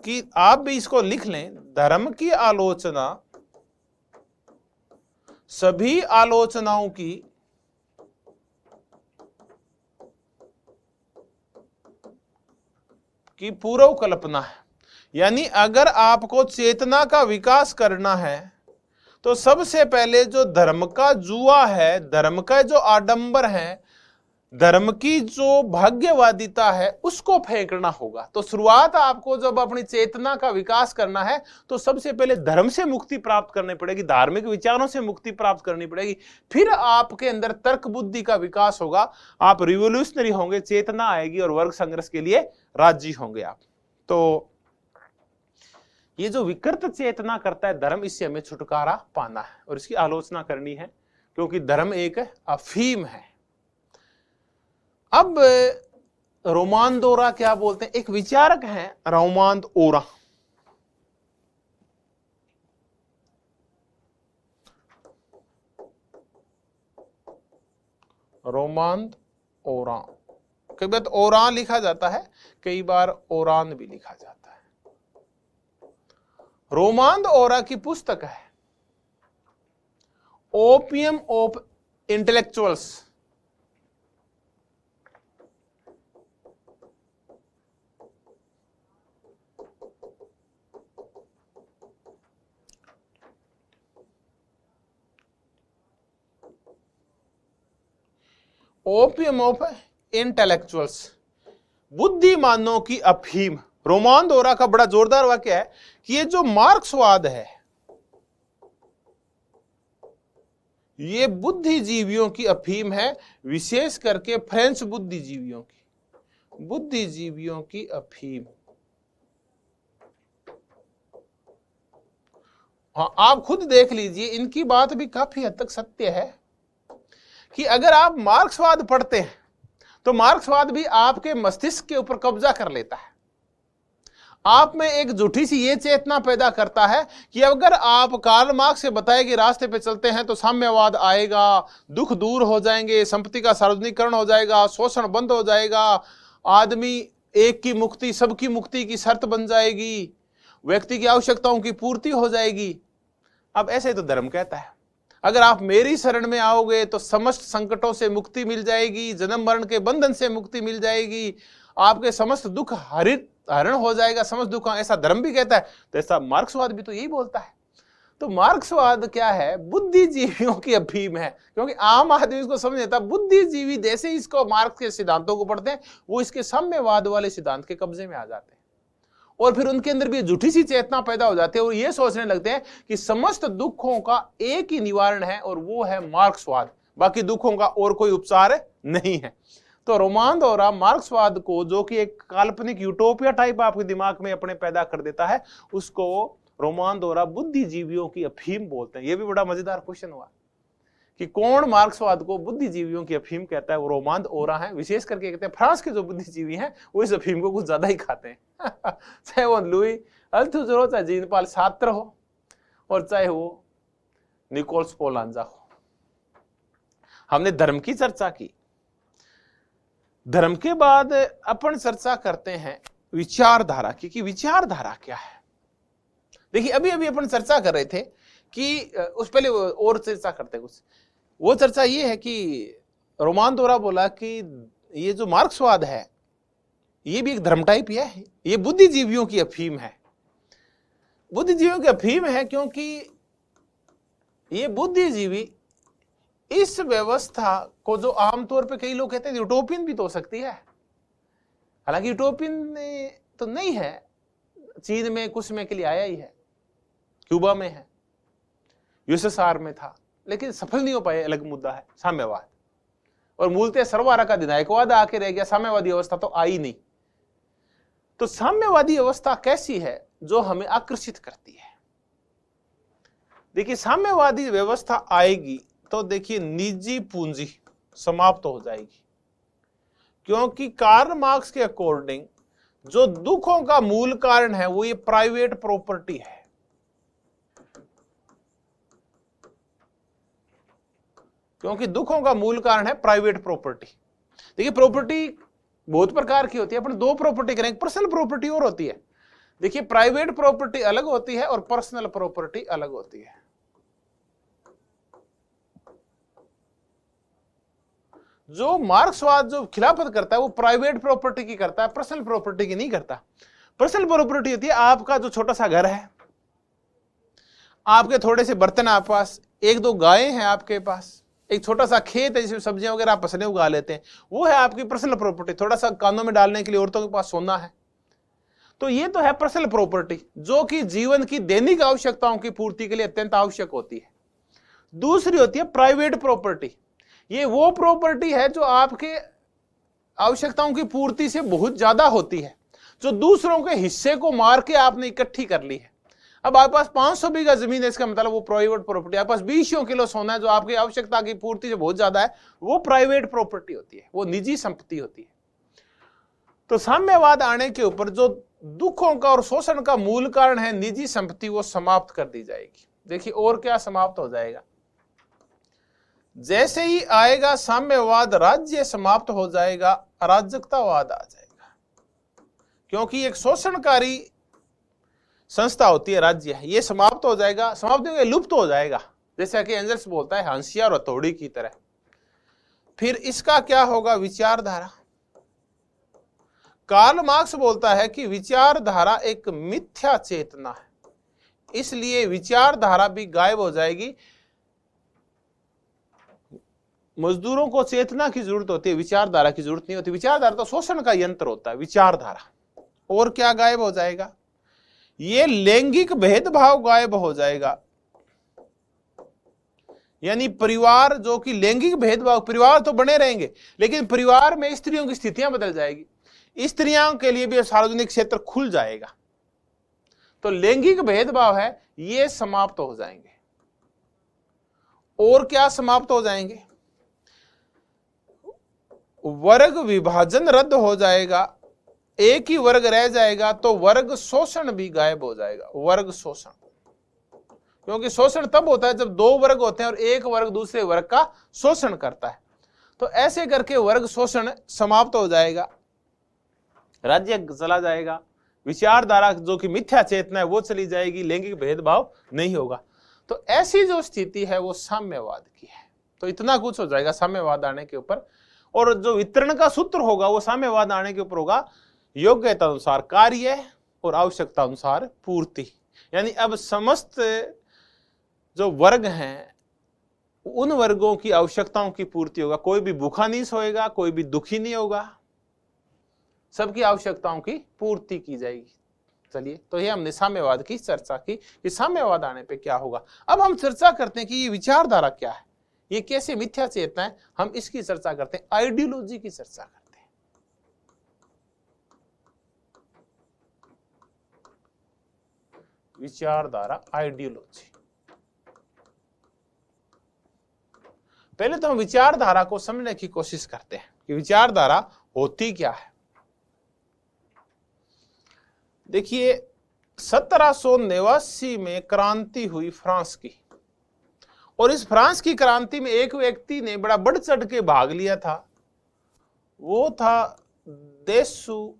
कि आप भी इसको लिख लें, धर्म की आलोचना सभी आलोचनाओं की पूर्व कल्पना है। यानी अगर आपको चेतना का विकास करना है तो सबसे पहले जो धर्म का जुआ है, धर्म का जो आडंबर है, धर्म की जो भाग्यवादिता है, उसको फेंकना होगा। तो शुरुआत आपको जब अपनी चेतना का विकास करना है तो सबसे पहले धर्म से मुक्ति प्राप्त करनी पड़ेगी, धार्मिक विचारों से मुक्ति प्राप्त करनी पड़ेगी। फिर आपके अंदर तर्क बुद्धि का विकास होगा, आप रिवोल्यूशनरी होंगे, चेतना आएगी और वर्ग संघर्ष के लिए राजी होंगे आप। तो ये जो विकृत चेतना करता है धर्म, इससे हमें छुटकारा पाना है और इसकी आलोचना करनी है, क्योंकि धर्म एक अफीम है। अब रोमांद ओरा क्या बोलते हैं? एक विचारक हैं रोमांद ओरा। रोमांद ओरा, कई बार ओरान लिखा जाता है, कई बार ओरान भी लिखा जाता है। रोमांद ओरा की पुस्तक है opium of intellectuals. Opium of intellectuals, बुद्धिमानों की अफीम। रोमांद ओरा का बड़ा जोरदार वाक्य है कि ये जो मार्क्सवाद है ये बुद्धिजीवियों की अफीम है, विशेष करके फ्रेंच बुद्धिजीवियों की अफीम। हाँ, आप खुद देख लीजिए, इनकी बात भी काफी हद तक सत्य है कि अगर आप मार्क्सवाद पढ़ते हैं तो मार्क्सवाद भी आपके मस्तिष्क के ऊपर कब्जा कर लेता है। आप में एक झूठी सी ये चेतना पैदा करता है कि अगर आप कार्ल मार्क्स से बताए गए रास्ते पे चलते हैं तो साम्यवाद आएगा, दुख दूर हो जाएंगे, संपत्ति का सार्वजनिकरण हो जाएगा, शोषण बंद हो जाएगा, आदमी एक की मुक्ति सबकी मुक्ति की शर्त बन जाएगी, व्यक्ति की आवश्यकताओं की पूर्ति हो जाएगी। अब ऐसे तो धर्म कहता है, अगर आप मेरी शरण में आओगे तो समस्त संकटों से मुक्ति मिल जाएगी, जन्म मरण के बंधन से मुक्ति मिल जाएगी, आपके समस्त दुख हरण हो जाएगा, समस्त दुख, ऐसा धर्म भी कहता है। तो ऐसा मार्क्सवाद भी तो यही बोलता है। तो मार्क्सवाद क्या है? बुद्धिजीवियों की अफीम है, क्योंकि आम आदमी इसको समझ नहीं आता। बुद्धिजीवी जैसे इसको मार्क्स के सिद्धांतों को पढ़ते हैं, वो इसके साम्यवाद वाले सिद्धांत के कब्जे में आ जाते हैं और फिर उनके अंदर भी झूठी सी चेतना पैदा हो जाती है और ये सोचने लगते हैं कि समस्त दुखों का एक ही निवारण है और वो है मार्क्सवाद, बाकी दुखों का और कोई उपचार नहीं है। तो रोमांद ओरा मार्क्सवाद को, जो कि एक काल्पनिक यूटोपिया टाइप आपके दिमाग में अपने पैदा कर देता है, उसको रोमांद ओरा बुद्धिजीवियों की अफीम बोलते हैं। ये भी बड़ा मजेदार क्वेश्चन हुआ कि कौन मार्क्सवाद को बुद्धिजीवियों की अफीम कहता है, वो रोमांद ओरा है। विशेष करके कहते हैं फ्रांस के जो बुद्धिजीवी हैं वो इस अफीम को कुछ ज्यादा ही खाते हैं। चाहे वो लुई अल्थुजर हो, चाहे जीन पॉल सार्त्र हो, और चाहे वो निकोल्स पोलांजा हो। हमने धर्म की चर्चा की। धर्म के बाद अपन चर्चा करते हैं विचारधारा की, कि विचारधारा क्या है। देखिए अभी अभी अपन चर्चा कर रहे थे कि उस पहले और चर्चा करते कुछ, वो चर्चा ये है कि रोमान दोरा बोला कि ये जो मार्क्सवाद है ये भी एक धर्म टाइप ही है, ये बुद्धिजीवियों की अफीम है। बुद्धिजीवियों की अफीम है क्योंकि ये बुद्धिजीवी इस व्यवस्था को, जो आमतौर पे कई लोग कहते हैं यूटोपियन भी तो हो सकती है, हालांकि यूटोपियन तो नहीं है, चीन में कुछ समय के लिए आया ही है, क्यूबा में है, यूएसएसआर में था, लेकिन सफल नहीं हो पाए, अलग मुद्दा है। साम्यवाद और मूलतः सर्वहारा का अधिनायकवाद आके रह गया, साम्यवादी अवस्था तो आई नहीं। तो साम्यवादी अवस्था कैसी है जो हमें आकर्षित करती है? देखिए साम्यवादी व्यवस्था आएगी तो देखिए निजी पूंजी समाप्त हो जाएगी, क्योंकि कार्ल मार्क्स के अकॉर्डिंग जो दुखों का मूल कारण है वो ये प्राइवेट प्रॉपर्टी है। क्योंकि दुखों का मूल कारण है प्राइवेट प्रॉपर्टी। देखिए प्रॉपर्टी बहुत प्रकार की होती है, अपन दो प्रॉपर्टी करेंगे, पर्सनल प्रॉपर्टी और होती है। देखिए प्राइवेट प्रॉपर्टी अलग होती है और पर्सनल प्रॉपर्टी अलग होती है। जो मार्क्सवाद जो खिलाफत करता है वो प्राइवेट प्रॉपर्टी की करता है, पर्सनल प्रॉपर्टी की नहीं करता। पर्सनल प्रॉपर्टी होती है आपका जो छोटा सा घर है, आपके थोड़े से बर्तन आपके पास, एक दो गायें हैं आपके पास, एक छोटा सा खेत है जिसमें सब्जियां वगैरह आप फसलें उगा लेते हैं, वो है आपकी पर्सनल प्रॉपर्टी। थोड़ा सा कानों में डालने के लिए औरतों के पास सोना है, तो ये तो है पर्सनल प्रॉपर्टी, जो कि जीवन की दैनिक आवश्यकताओं की पूर्ति के लिए अत्यंत आवश्यक होती है। दूसरी होती है प्राइवेट प्रॉपर्टी। ये वो प्रॉपर्टी है जो आपके आवश्यकताओं की पूर्ति से बहुत ज्यादा होती है, जो दूसरों के हिस्से को मार के आपने इकट्ठी कर ली है। अब आपके पास 500 बीघा जमीन है, इसका मतलब वो प्राइवेट प्रॉपर्टी। आपके पास 20 किलो सोना है जो आपकी आवश्यकता की पूर्ति से बहुत ज्यादा है, वो प्राइवेट प्रॉपर्टी होती है, वो निजी संपत्ति होती है। तो साम्यवाद आने के ऊपर जो दुखों का और शोषण का मूल कारण है निजी संपत्ति, वो समाप्त कर दी जाएगी। देखिए और क्या समाप्त हो जाएगा, जैसे ही आएगा साम्यवाद, राज्य समाप्त हो जाएगा, अराजकतावाद आ जाएगा। क्योंकि एक शोषणकारी संस्था होती है राज्य, ये समाप्त हो जाएगा, समाप्त हो लुप्त हो जाएगा, जैसे कि एंजल्स बोलता है हंसिया और हथौड़ी की तरह। फिर इसका क्या होगा, विचारधारा। कार्ल मार्क्स बोलता है कि विचारधारा एक मिथ्या चेतना है, इसलिए विचारधारा भी गायब हो जाएगी। मजदूरों को चेतना की जरूरत होती है, विचारधारा की जरूरत नहीं होती। विचारधारा तो शोषण का यंत्र होता है, विचारधारा। और क्या गायब हो जाएगा, ये लैंगिक भेदभाव गायब हो जाएगा। यानी परिवार, जो कि लैंगिक भेदभाव, परिवार तो बने रहेंगे लेकिन परिवार में स्त्रियों की स्थितियां बदल जाएगी, स्त्रियों के लिए भी सार्वजनिक क्षेत्र खुल जाएगा। तो लैंगिक भेदभाव है ये समाप्त हो जाएंगे। और क्या समाप्त हो जाएंगे, वर्ग विभाजन रद्द हो जाएगा, एक ही वर्ग रह जाएगा। तो वर्ग शोषण भी गायब हो जाएगा, वर्ग शोषण। क्योंकि शोषण तब होता है जब दो वर्ग होते हैं और एक वर्ग दूसरे वर्ग का शोषण करता है। तो ऐसे करके वर्ग शोषण समाप्त हो जाएगा, राज्य चला जाएगा, विचारधारा जो कि मिथ्या चेतना है वो चली जाएगी, लैंगिक भेदभाव नहीं होगा। तो ऐसी जो स्थिति है वो साम्यवाद की है। तो इतना कुछ हो जाएगा साम्यवाद आने के ऊपर। और जो वितरण का सूत्र होगा वो साम्यवाद आने के ऊपर होगा, योग्यता अनुसार कार्य और आवश्यकता अनुसार पूर्ति। यानी अब समस्त जो वर्ग हैं उन वर्गों की आवश्यकताओं की पूर्ति होगा, कोई भी भूखा नहीं सोएगा, कोई भी दुखी नहीं होगा, सबकी आवश्यकताओं की पूर्ति की जाएगी। चलिए, तो ये हमने साम्यवाद की चर्चा की कि साम्यवाद आने पे क्या होगा। अब हम चर्चा करते हैं कि ये विचारधारा क्या है, ये कैसे मिथ्या चेतना है, हम इसकी चर्चा करते हैं, आइडियोलॉजी की चर्चा करते हैं। विचारधारा, आइडियोलॉजी। पहले तो हम विचारधारा को समझने की कोशिश करते हैं कि विचारधारा होती क्या है। देखिए 1789 में क्रांति हुई फ्रांस की, और इस फ्रांस की क्रांति में एक व्यक्ति ने बड़ा बढ़ चढ़ के भाग लिया था, वो था देसू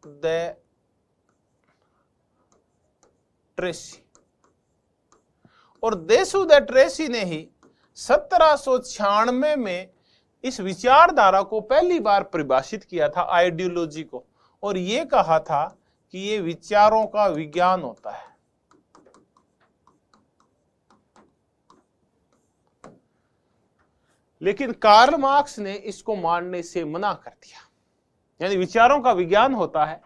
दे ट्रेसी। और देसू दे ट्रेसी ने ही 1796 में इस विचारधारा को पहली बार परिभाषित किया था, आइडियोलॉजी को, और ये कहा था कि ये विचारों का विज्ञान होता है। लेकिन कार्ल मार्क्स ने इसको मानने से मना कर दिया। यानी विचारों का विज्ञान होता है।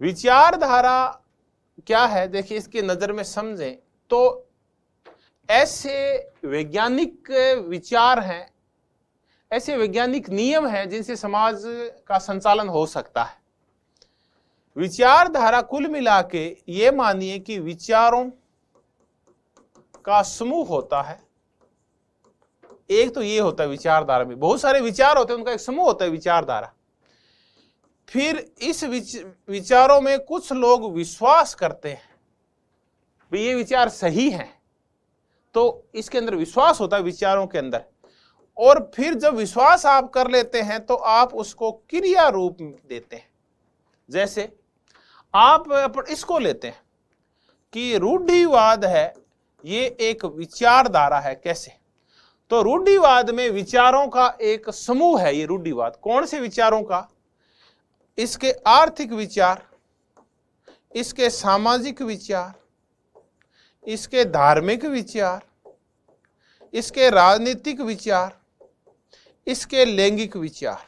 विचारधारा क्या है, देखिए इसकी नजर में समझें तो ऐसे वैज्ञानिक विचार हैं, ऐसे वैज्ञानिक नियम हैं जिनसे समाज का संचालन हो सकता है। विचारधारा कुल मिला के ये मानिए कि विचारों का समूह होता है। एक तो ये होता है विचारधारा में बहुत सारे विचार होते हैं, उनका एक समूह होता है विचारधारा। फिर इस विचारों में कुछ लोग विश्वास करते हैं भी ये विचार सही हैं, तो इसके अंदर विश्वास होता है विचारों के अंदर। और फिर जब विश्वास आप कर लेते हैं तो आप उसको क्रिया रूप देते हैं। जैसे आप इसको लेते हैं कि रूढ़िवाद है, ये एक विचारधारा है। कैसे? तो रूढ़िवाद में विचारों का एक समूह है। ये रूढ़िवाद कौन से विचारों का? इसके आर्थिक विचार, इसके सामाजिक विचार, इसके धार्मिक विचार, इसके राजनीतिक विचार, इसके लैंगिक विचार।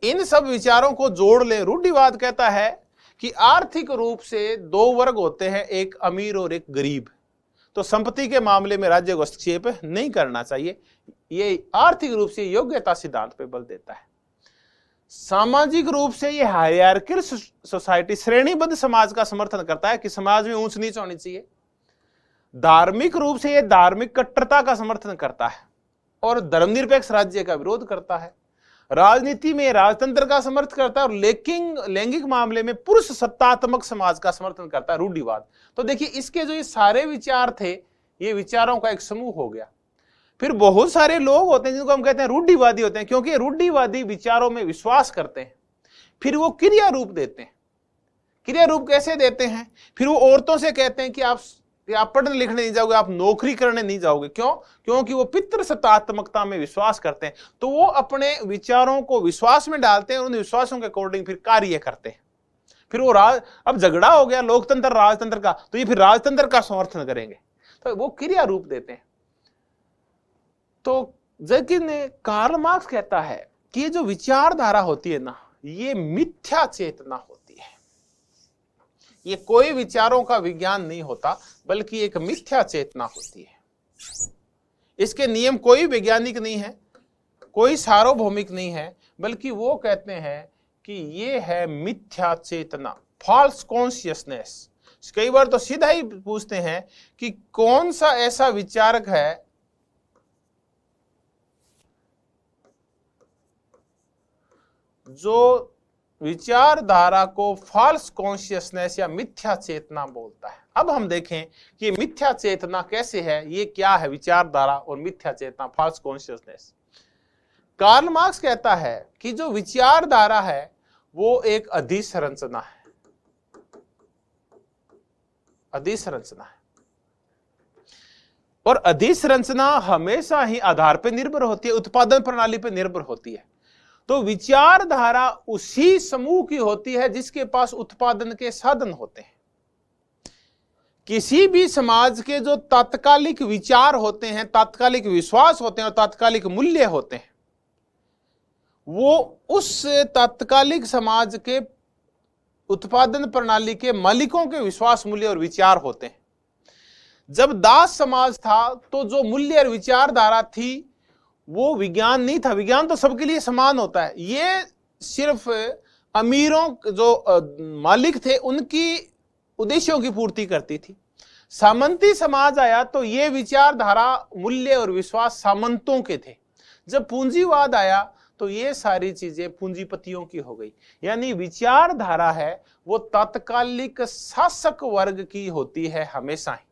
इन सब विचारों को जोड़ ले। रूढ़िवाद कहता है कि आर्थिक रूप से दो वर्ग होते हैं, एक अमीर और एक गरीब। तो संपत्ति के मामले में राज्य को हस्तक्षेप नहीं करना चाहिए। ये आर्थिक रूप से योग्यता सिद्धांत पे बल देता है। सामाजिक रूप से ये हायरार्किकल सोसाइटी, श्रेणीबद्ध समाज का समर्थन करता है कि समाज में ऊंच नीच होनी चाहिए। धार्मिक रूप से ये धार्मिक कट्टरता का समर्थन करता है और धर्मनिरपेक्ष राज्य का विरोध करता है। राजनीति में राजतंत्र का समर्थन करता है और लैंगिक मामले में पुरुष सत्तात्मक समाज का समर्थन करता है रूढ़िवाद। तो देखिए इसके जो ये सारे विचार थे, ये विचारों का एक समूह हो गया। फिर बहुत सारे लोग होते हैं जिनको हम कहते हैं रूढ़िवादी होते हैं, क्योंकि रूढ़िवादी विचारों में विश्वास करते हैं। फिर वो क्रिया रूप देते हैं। क्रिया रूप कैसे देते हैं? फिर वो औरतों से कहते हैं कि आप पढ़ने लिखने नहीं जाओगे, आप नौकरी करने नहीं जाओगे। क्यों? क्योंकि वो पितृसत्तात्मकता में विश्वास करते हैं। तो वो अपने विचारों को विश्वास में डालते हैं और उन विश्वासों के अकॉर्डिंग फिर कार्य करते हैं। फिर वो अब झगड़ा हो गया लोकतंत्र राजतंत्र का, तो ये फिर राजतंत्र का समर्थन करेंगे। तो वो क्रिया रूप देते हैं। तो लेकिन कार्ल मार्क्स कहता है कि ये जो विचारधारा होती है ना, ये मिथ्या चेतना होती है। ये कोई विचारों का विज्ञान नहीं होता, बल्कि एक मिथ्या चेतना होती है। इसके नियम कोई वैज्ञानिक नहीं है, कोई सार्वभौमिक नहीं है, बल्कि वो कहते हैं कि ये है मिथ्या चेतना, फॉल्स कॉन्शियसनेस। कई बार तो सीधा ही पूछते हैं कि कौन सा ऐसा विचारक है जो विचारधारा को फॉल्स कॉन्शियसनेस या मिथ्या चेतना बोलता है। अब हम देखें कि मिथ्या चेतना कैसे है, ये क्या है विचारधारा और मिथ्या चेतना, फॉल्स कॉन्शियसनेस। कार्ल मार्क्स कहता है कि जो विचारधारा है वो एक अधिसंरचना है। अधिसंरचना है, और अधिसंरचना हमेशा ही आधार पर निर्भर होती है, उत्पादन प्रणाली पर निर्भर होती है। तो विचारधारा उसी समूह की होती है जिसके पास उत्पादन के साधन होते हैं। किसी भी समाज के जो तात्कालिक विचार होते हैं, तात्कालिक विश्वास होते हैं और तात्कालिक मूल्य होते हैं, वो उस तात्कालिक समाज के उत्पादन प्रणाली के मालिकों के विश्वास, मूल्य और विचार होते हैं। जब दास समाज था तो जो मूल्य और विचारधारा थी वो विज्ञान नहीं था। विज्ञान तो सबके लिए समान होता है। ये सिर्फ अमीरों जो मालिक थे उनकी उद्देश्यों की पूर्ति करती थी। सामंती समाज आया तो ये विचारधारा, मूल्य और विश्वास सामंतों के थे। जब पूंजीवाद आया तो ये सारी चीजें पूंजीपतियों की हो गई। यानी विचारधारा है वो तात्कालिक शासक वर्ग की होती है हमेशा ही।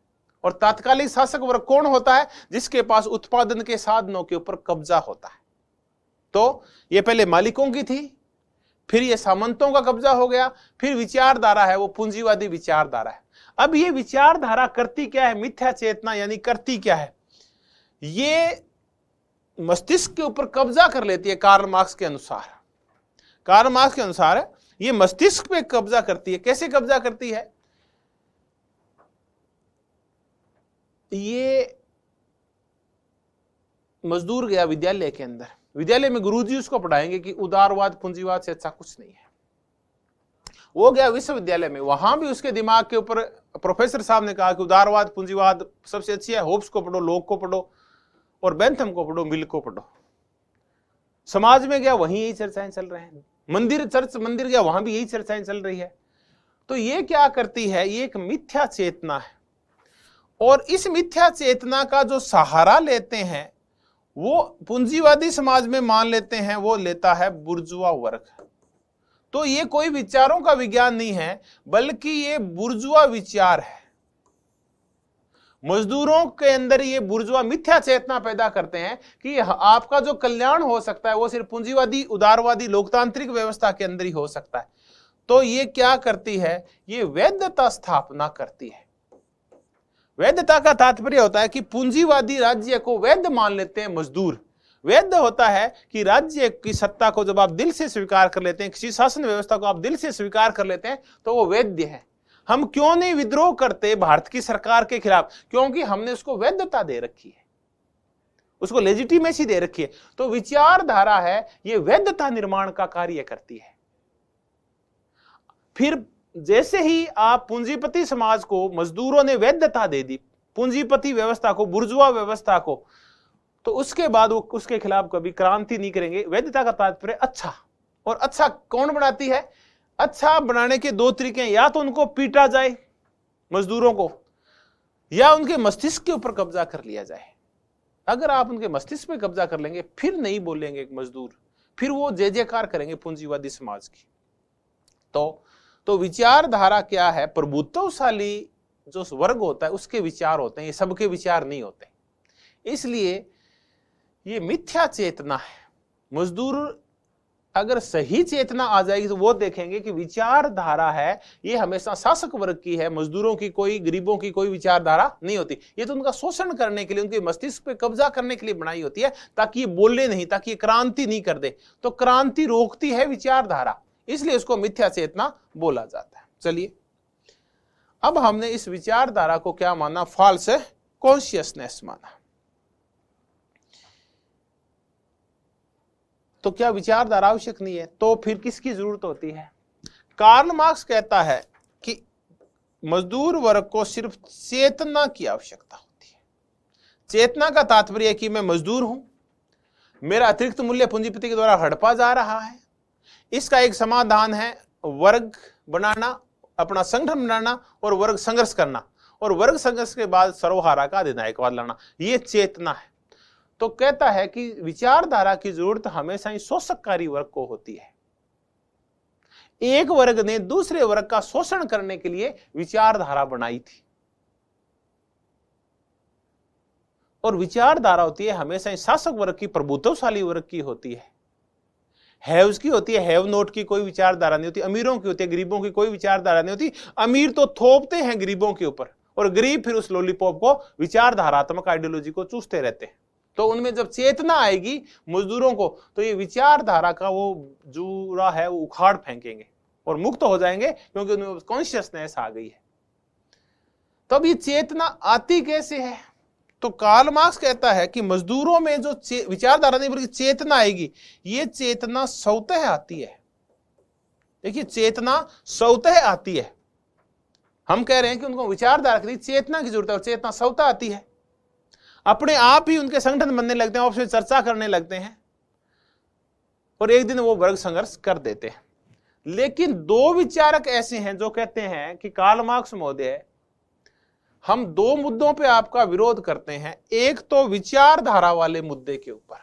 और तात्कालिक शासक वर्ग कौन होता है? जिसके पास उत्पादन के साधनों के ऊपर कब्जा होता है। तो ये पहले मालिकों की थी, फिर ये सामंतों का कब्जा हो गया, फिर विचारधारा है वो पूंजीवादी विचारधारा है। अब ये विचारधारा करती क्या है? मिथ्या चेतना यानी करती क्या है? ये मस्तिष्क के ऊपर कब्जा कर लेती है। कार्ल मार्क्स के अनुसार ये मस्तिष्क पे कब्जा करती है। कैसे कब्जा करती है? ये मजदूर गया विद्यालय के अंदर, विद्यालय में गुरुजी उसको पढ़ाएंगे कि उदारवाद पूंजीवाद से अच्छा कुछ नहीं है। वो गया विश्वविद्यालय में, वहां भी उसके दिमाग के ऊपर प्रोफेसर साहब ने कहा कि उदारवाद पूंजीवाद सबसे अच्छी है, होब्स को पढ़ो, लॉक को पढ़ो, और बेंथम को पढ़ो, मिल को पढ़ो। समाज में गया, वहीं यही चर्चाएं चल रहे हैं। मंदिर गया, वहां भी यही चर्चाएं चल रही है। तो ये क्या करती है? ये एक मिथ्या चेतना है, और इस मिथ्या चेतना का जो सहारा लेते हैं वो पूंजीवादी समाज में मान लेते हैं, वो लेता है बुर्जुआ वर्ग। तो ये कोई विचारों का विज्ञान नहीं है, बल्कि ये बुर्जुआ विचार है। मजदूरों के अंदर ये बुर्जुआ मिथ्या चेतना पैदा करते हैं कि आपका जो कल्याण हो सकता है वो सिर्फ पूंजीवादी, उदारवादी, लोकतांत्रिक व्यवस्था के अंदर ही हो सकता है। तो ये क्या करती है? ये वैधता स्थापना करती है। वैधता का तात्पर्य होता है कि पूंजीवादी राज्य को वैध मान लेते हैं मजदूर। वैध होता है कि राज्य की सत्ता को जब आप दिल से स्वीकार कर लेते हैं, किसी शासन व्यवस्था को आप दिल से स्वीकार कर लेते हैं, तो वो वैध है। हम क्यों नहीं विद्रोह करते भारत की सरकार के खिलाफ? क्योंकि हमने उसको वैधता दे रखी है, उसको लेजिटिमेसी दे रखी है। तो विचारधारा है ये वैधता निर्माण का कार्य करती है। फिर जैसे ही आप पूंजीपति समाज को, मजदूरों ने वैधता दे दी पूंजीपति व्यवस्था को, बुर्जुआ व्यवस्था को, तो उसके बाद वो उसके खिलाफ कभी क्रांति नहीं करेंगे। वैधता का तात्पर्य अच्छा, और अच्छा कौन बनाती है? अच्छा बनाने के दो तरीके हैं, या तो उनको पीटा जाए मजदूरों को, या उनके मस्तिष्क के ऊपर कब्जा कर लिया जाए। अगर आप उनके मस्तिष्क पे कब्जा कर लेंगे, फिर नहीं बोलेंगे मजदूर, फिर वो जय जयकार करेंगे पूंजीवादी समाज की। तो विचारधारा क्या है? प्रभुत्वशाली जो वर्ग होता है उसके विचार होते हैं, ये सबके विचार नहीं होते। इसलिए ये मिथ्या चेतना है। मजदूर अगर सही चेतना आ जाएगी तो वो देखेंगे कि विचारधारा है ये हमेशा शासक वर्ग की है, मजदूरों की कोई, गरीबों की कोई विचारधारा नहीं होती। ये तो उनका शोषण करने के लिए, उनके मस्तिष्क पे कब्जा करने के लिए बनाई होती है, ताकि ये बोले नहीं, ताकि ये क्रांति नहीं कर दे। तो क्रांति रोकती है विचारधारा, इसलिए उसको मिथ्या चेतना बोला जाता है। चलिए, अब हमने इस विचारधारा को क्या माना? फॉल्स कॉन्शियसनेस माना। तो क्या विचारधारा आवश्यक नहीं है? तो फिर किसकी जरूरत होती है? कार्ल मार्क्स कहता है कि मजदूर वर्ग को सिर्फ चेतना की आवश्यकता होती है। चेतना का तात्पर्य है कि मैं मजदूर हूं, मेरा अतिरिक्त मूल्य पूंजीपति के द्वारा हड़पा जा रहा है। इसका एक समाधान है वर्ग बनाना, अपना संगठन बनाना और वर्ग संघर्ष करना, और वर्ग संघर्ष के बाद सर्वहारा का अधिनायकवाद लाना। ये चेतना है। तो कहता है कि विचारधारा की जरूरत हमेशा ही शोषककारी वर्ग को होती है। एक वर्ग ने दूसरे वर्ग का शोषण करने के लिए विचारधारा बनाई थी, और विचारधारा होती है हमेशा ही शासक वर्ग की, प्रभुत्वशाली वर्ग की होती है। हैव्स की होती है, हैव नोट की कोई विचारधारा नहीं होती। अमीरों की होती है, गरीबों की कोई विचारधारा नहीं होती। अमीर तो थोपते हैं गरीबों के ऊपर, और गरीब फिर उस लॉलीपॉप को, विचारधारात्मक आइडियोलॉजी को चूसते रहते हैं। तो उनमें जब चेतना आएगी मजदूरों को, तो ये विचारधारा का वो जूरा है वो उखाड़ फेंकेंगे और मुक्त हो जाएंगे, क्योंकि उनमें कॉन्शियसनेस आ गई है। तब ये चेतना आती कैसे है? तो कार्ल मार्क्स कहता है कि मजदूरों में जो विचारधारा नहीं बल्कि चेतना आएगी, ये चेतना स्वतः आती है। देखिए, चेतना स्वतः आती है। हम कह रहे हैं कि उनको विचारधारा के लिए चेतना की जरूरत है, और चेतना स्वतः आती है। अपने आप ही उनके संगठन बनने लगते हैं, आपस चर्चा करने लगते हैं, और एक दिन वो वर्ग संघर्ष कर देते हैं। लेकिन दो विचारक ऐसे हैं जो कहते हैं कि कार्ल मार्क्स महोदय, हम दो मुद्दों पे आपका विरोध करते हैं। एक तो विचारधारा वाले मुद्दे के ऊपर,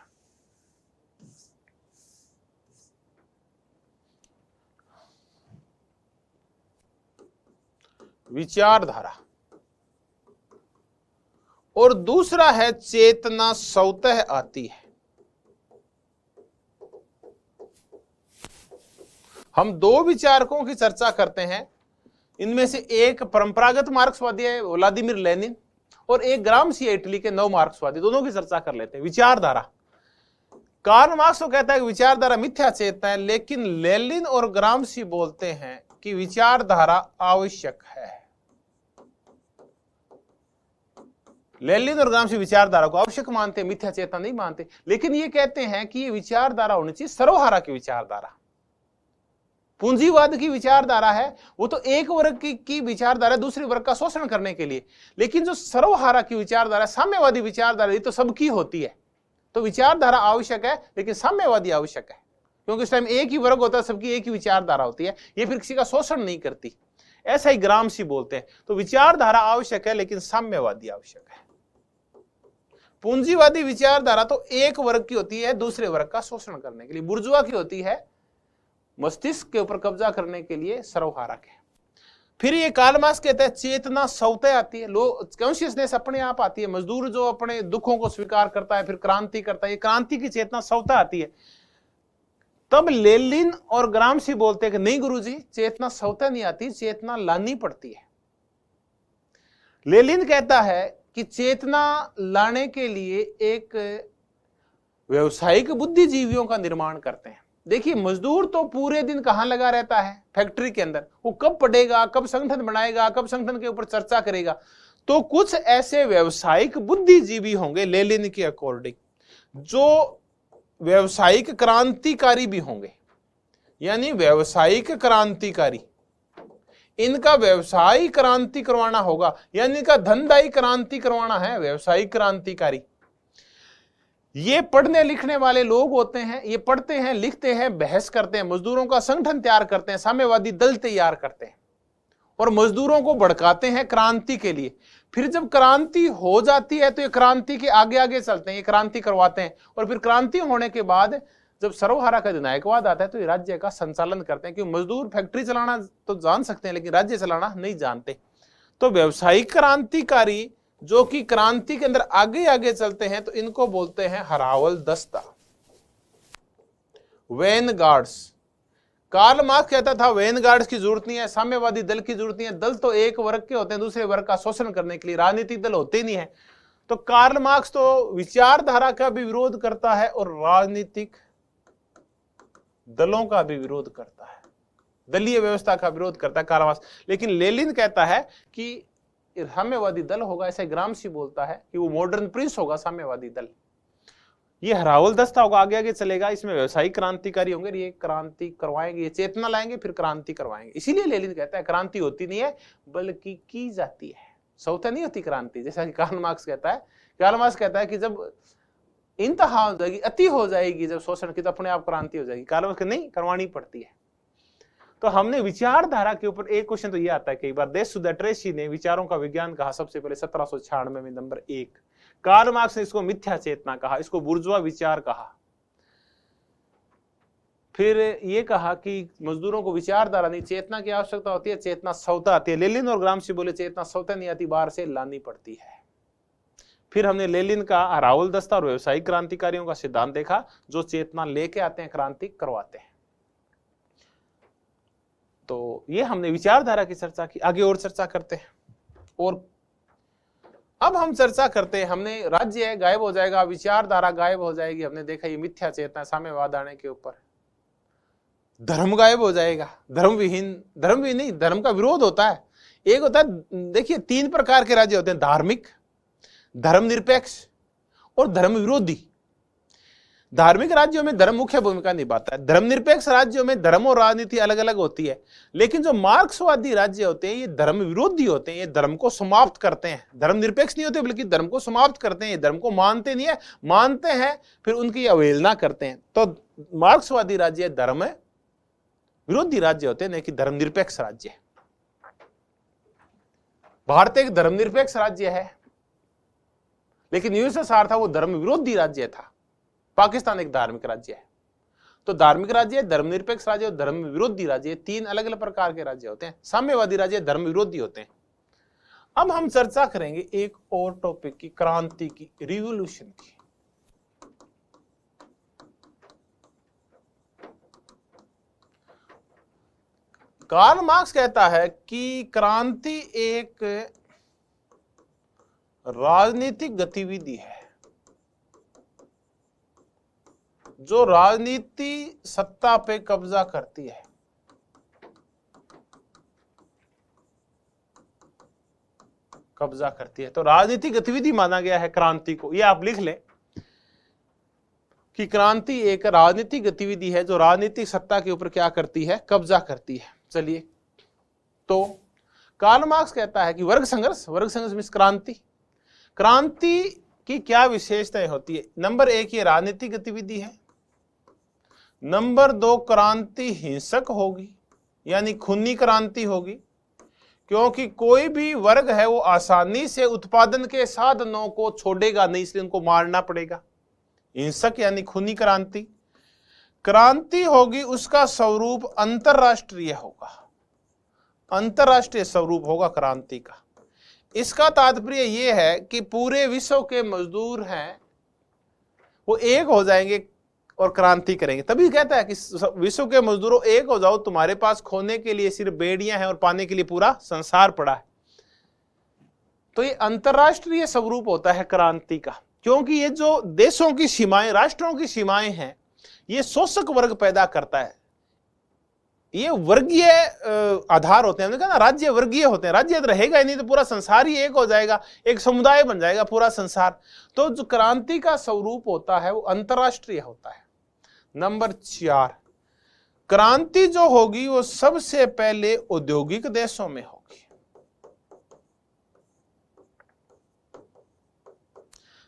विचारधारा, और दूसरा है चेतना स्वतः आती है। हम दो विचारकों की चर्चा करते हैं, इनमें से एक परंपरागत मार्क्सवादी है व्लादिमीर लेनिन, और एक ग्रामसी इटली के नव मार्क्सवादी, दोनों की चर्चा कर लेते हैं। विचारधारा, कार्ल मार्क्स तो कहता है कि विचारधारा मिथ्या चेतना है, लेकिन लेनिन और ग्रामसी बोलते हैं कि विचारधारा आवश्यक है। लेनिन और ग्रामसी विचारधारा को आवश्यक मानते हैं, मिथ्या चेतना नहीं मानते, लेकिन ये कहते हैं कि ये विचारधारा होनी चाहिए सर्वहारा की विचारधारा। पूंजीवाद की विचारधारा है वो तो एक वर्ग की विचारधारा दूसरे वर्ग का शोषण करने के लिए, लेकिन जो सर्वहारा की विचारधारा, साम्यवादी विचारधारा, ये तो सबकी होती है। तो विचारधारा आवश्यक है, लेकिन साम्यवादी आवश्यक है, क्योंकि इस टाइम एक ही वर्ग होता है, सबकी एक ही विचारधारा होती है, ये फिर किसी का शोषण नहीं करती। ऐसा ही ग्रामसी बोलते हैं। तो विचारधारा आवश्यक है, लेकिन साम्यवादी आवश्यक है। पूंजीवादी विचारधारा तो एक वर्ग की होती है दूसरे वर्ग का शोषण करने के लिए, बुर्जुआ की होती है मस्तिष्क के ऊपर कब्जा करने के लिए सर्वहारा के। फिर ये कार्ल मार्क्स कहता है चेतना स्वतः आती है, कॉन्शियसनेस अपने आप आती है। मजदूर जो अपने दुखों को स्वीकार करता है, फिर क्रांति करता है, ये क्रांति की चेतना स्वतः आती है। तब लेनिन और ग्रामसी बोलते हैं कि नहीं गुरुजी, चेतना स्वतः नहीं आती, चेतना लानी पड़ती है। लेनिन कहता है कि चेतना लाने के लिए एक व्यवसायिक बुद्धिजीवियों का निर्माण करते हैं। देखिए, मजदूर तो पूरे दिन कहां लगा रहता है, फैक्ट्री के अंदर। वो कब पढ़ेगा, कब संगठन बनाएगा, कब संगठन के ऊपर चर्चा करेगा। तो कुछ ऐसे व्यवसायिक बुद्धिजीवी होंगे लेनिन के अकॉर्डिंग, जो व्यवसायिक क्रांतिकारी भी होंगे, यानी व्यवसायिक क्रांतिकारी। इनका व्यवसाय क्रांति करवाना होगा, यानी इनका धंधाई क्रांति करवाना है, व्यवसायिक क्रांतिकारी। ये पढ़ने लिखने वाले लोग होते हैं, ये पढ़ते हैं, लिखते हैं, बहस करते हैं, मजदूरों का संगठन तैयार करते हैं, साम्यवादी दल तैयार करते हैं और मजदूरों को भड़काते हैं क्रांति के लिए। फिर जब क्रांति हो जाती है तो ये क्रांति के आगे आगे चलते हैं, ये क्रांति करवाते हैं, और फिर क्रांति होने के बाद जब सर्वहारा का अधिनायकवाद आता है तो ये राज्य का संचालन करते हैं, क्योंकि मजदूर फैक्ट्री चलाना तो जान सकते हैं, लेकिन राज्य चलाना नहीं जानते। तो व्यवसायिक क्रांतिकारी जो कि क्रांति के अंदर आगे आगे चलते हैं, तो इनको बोलते हैं हरावल दस्ता, वैनगार्ड्स। कार्ल मार्क्स कहता था वैनगार्ड्स की जरूरत नहीं है, साम्यवादी दल की जरूरत नहीं है। दल तो एक वर्ग के होते हैं दूसरे वर्ग का शोषण करने के लिए, राजनीतिक दल होते ही नहीं है। तो कार्ल मार्क्स तो विचारधारा का भी विरोध करता है और राजनीतिक दलों का भी विरोध करता है, दलीय व्यवस्था का विरोध करता है कार्ल मार्क्स। लेकिन लेनिन कहता है कि साम्यवादी दल होगा, ऐसे ग्रामसी बोलता है कि वो मॉडर्न प्रिंस होगा साम्यवादी दल, ये हरावल दस्ता होगा, आगे आगे चलेगा, इसमें व्यवसायिक क्रांतिकारी होंगे, ये क्रांति करवाएंगे, ये चेतना लाएंगे, फिर क्रांति करवाएंगे। इसीलिए लेनिन कहता है क्रांति होती नहीं है बल्कि की जाती है, स्वतः नहीं होती क्रांति, जैसा कि कार्ल मार्क्स कहता है। कार्ल मार्क्स कहता है कि जब इंतहा हो जाएगी, अति हो जाएगी जब शोषण की, तो अपने आप क्रांति हो जाएगी। कार्ल मार्क्स नहीं, करवानी पड़ती है। तो हमने विचारधारा के ऊपर एक क्वेश्चन तो ये आता है कई बार, देशसुधा ट्रेसी ने विचारों का विज्ञान कहा सबसे पहले 1796 में, नंबर 1। कार्ल मार्क्स ने इसको मिथ्या चेतना कहा, इसको बुर्जुआ विचार कहा। फिर ये कहा कि मजदूरों को विचारधारा नहीं, चेतना की आवश्यकता होती है, चेतना स्वतः आती है। लेनिन और ग्रामसी बोले चेतना स्वतः नहीं आती, बाहर से लानी पड़ती है। फिर हमने लेनिन का हरावल दस्ता और व्यवसायिक क्रांतिकारियों का सिद्धांत देखा, जो चेतना लेके आते हैं, क्रांति करवाते हैं। तो ये हमने विचारधारा की चर्चा की। आगे और चर्चा करते हैं, और अब हम चर्चा करते हैं, हमने राज्य गायब हो जाएगा, विचारधारा गायब हो जाएगी, हमने देखा ये मिथ्या चेतना, साम्यवाद आने के ऊपर धर्म गायब हो जाएगा, धर्म भी नहीं, धर्म का विरोध होता है। एक होता है, देखिए 3 प्रकार के राज्य होते हैं, धार्मिक, धर्मनिरपेक्ष और धर्म विरोधी। धार्मिक राज्यों में धर्म मुख्य भूमिका निभाता है, धर्मनिरपेक्ष राज्यों में धर्म और राजनीति अलग अलग होती है। लेकिन जो मार्क्सवादी राज्य होते हैं ये धर्म विरोधी होते हैं, ये धर्म को समाप्त करते हैं। धर्मनिरपेक्ष नहीं होते बल्कि धर्म को समाप्त करते हैं, ये धर्म को मानते नहीं है, मानते हैं फिर उनकी अवहेलना करते हैं। तो मार्क्सवादी राज्य धर्म विरोधी राज्य होते हैं, नहीं कि धर्मनिरपेक्ष राज्य। भारत एक धर्मनिरपेक्ष राज्य है, लेकिन यूएसएसआर था वो धर्म विरोधी राज्य था। पाकिस्तान एक धार्मिक राज्य है। तो धार्मिक राज्य, धर्मनिरपेक्ष राज्य और धर्म विरोधी राज्य, तीन अलग अलग प्रकार के राज्य होते हैं। साम्यवादी राज्य धर्म विरोधी होते हैं। अब हम चर्चा करेंगे एक और टॉपिक की, क्रांति की, रिवॉल्यूशन की। कार्ल मार्क्स कहता है कि क्रांति एक राजनीतिक गतिविधि है जो राजनीति सत्ता पे कब्जा करती है। तो राजनीतिक गतिविधि माना गया है क्रांति को। ये आप लिख लें कि क्रांति एक राजनीतिक गतिविधि है जो राजनीतिक सत्ता के ऊपर क्या करती है, कब्जा करती है। चलिए, तो कार्ल मार्क्स कहता है कि वर्ग संघर्ष मीन्स क्रांति की क्या विशेषताएं होती है। नंबर 1, ये राजनीतिक गतिविधि है। नंबर 2, क्रांति हिंसक होगी, यानी खूनी क्रांति होगी, क्योंकि कोई भी वर्ग है वो आसानी से उत्पादन के साधनों को छोड़ेगा नहीं, इसलिए उनको मारना पड़ेगा। हिंसक यानी खूनी क्रांति होगी, उसका स्वरूप अंतरराष्ट्रीय होगा, अंतरराष्ट्रीय स्वरूप होगा क्रांति का। इसका तात्पर्य यह है कि पूरे विश्व के मजदूर हैं वो एक हो जाएंगे और क्रांति करेंगे। तभी कहता है कि विश्व के मजदूरों एक हो जाओ, तुम्हारे पास खोने के लिए सिर्फ बेड़ियां हैं और पाने के लिए पूरा संसार पड़ा है। तो ये अंतरराष्ट्रीय स्वरूप होता है क्रांति का, क्योंकि ये जो देशों की सीमाएं, राष्ट्रों की सीमाएं हैं, ये शोषक वर्ग पैदा करता है। ये वर्गीय आधार होते हैं। हमने कहा ना, राज्य वर्गीय होते हैं। राज्य रहेगा ही नहीं तो पूरा संसार ही एक हो जाएगा, एक समुदाय बन जाएगा पूरा संसार। तो जो क्रांति का स्वरूप होता है वो अंतरराष्ट्रीय होता है। नंबर 4, क्रांति जो होगी वो सबसे पहले औद्योगिक देशों में होगी।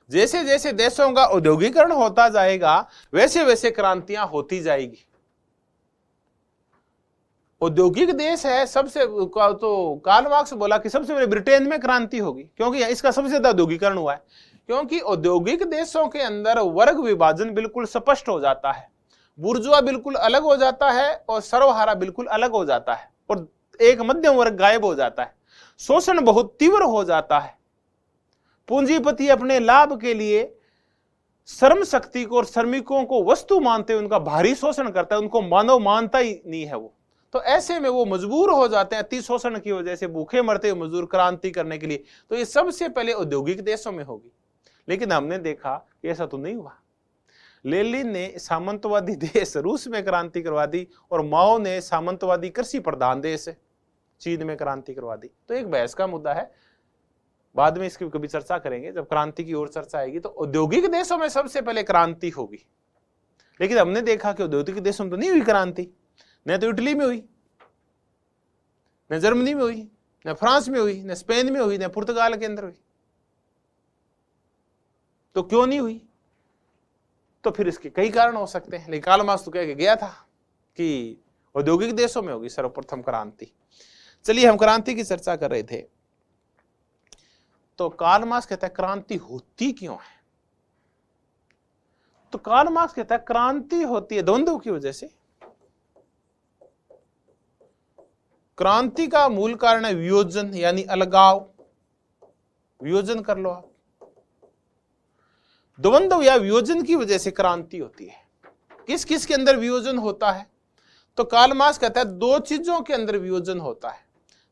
जैसे जैसे देशों का औद्योगिकरण होता जाएगा वैसे वैसे क्रांतियां होती जाएगी। औद्योगिक देश है सबसे, तो कार्ल मार्क्स बोला कि सबसे पहले ब्रिटेन में क्रांति होगी, क्योंकि इसका सबसे ज्यादा औद्योगिकरण हुआ है। क्योंकि औद्योगिक देशों के अंदर वर्ग विभाजन बिल्कुल स्पष्ट हो जाता है, बुर्जुआ बिल्कुल अलग हो जाता है और सर्वहारा बिल्कुल अलग हो जाता है, और एक मध्यम वर्ग गायब हो जाता है। शोषण बहुत तीव्र हो जाता है। पूंजीपति अपने लाभ के लिए श्रम शक्ति को और श्रमिकों को वस्तु मानते हुए उनका भारी शोषण करता है, उनको मानव मानता ही नहीं है वो। तो ऐसे में वो मजबूर हो जाते हैं, अति शोषण की वजह से भूखे मरते हुए मजदूर क्रांति करने के लिए। तो ये सबसे पहले औद्योगिक देशों में होगी। लेकिन हमने देखा कि ऐसा तो नहीं हुआ। लेनिन ने सामंतवादी देश रूस में क्रांति करवा दी और माओ ने सामंतवादी कृषि प्रधान देश चीन में क्रांति करवा दी। तो एक बहस का मुद्दा है, बाद में इसकी कभी चर्चा करेंगे जब क्रांति की ओर चर्चा आएगी। तो औद्योगिक देशों में सबसे पहले क्रांति होगी। लेकिन हमने देखा कि औद्योगिक देशों में तो नहीं हुई क्रांति। न तो इटली में हुई, न जर्मनी में हुई, न फ्रांस में हुई, न स्पेन में हुई, न पुर्तगाल के अंदर हुई। तो क्यों नहीं हुई? तो फिर इसके कई कारण हो सकते हैं। लेकिन कार्ल मार्क्स तो कह के गया था कि औद्योगिक देशों में होगी सर्वप्रथम क्रांति। चलिए, हम क्रांति की चर्चा कर रहे थे। तो कार्ल मार्क्स कहता है क्रांति होती क्यों है? तो कार्ल मार्क्स कहता है क्रांति होती है द्वंद्व की वजह से। क्रांति का मूल कारण है वियोजन, यानी अलगाव। वियोजन कर लो आप। द्वंद्व या वियोजन की वजह से क्रांति होती है। किस किस के अंदर वियोजन होता है? तो कार्ल मार्क्स कहता है दो चीजों के अंदर वियोजन होता है।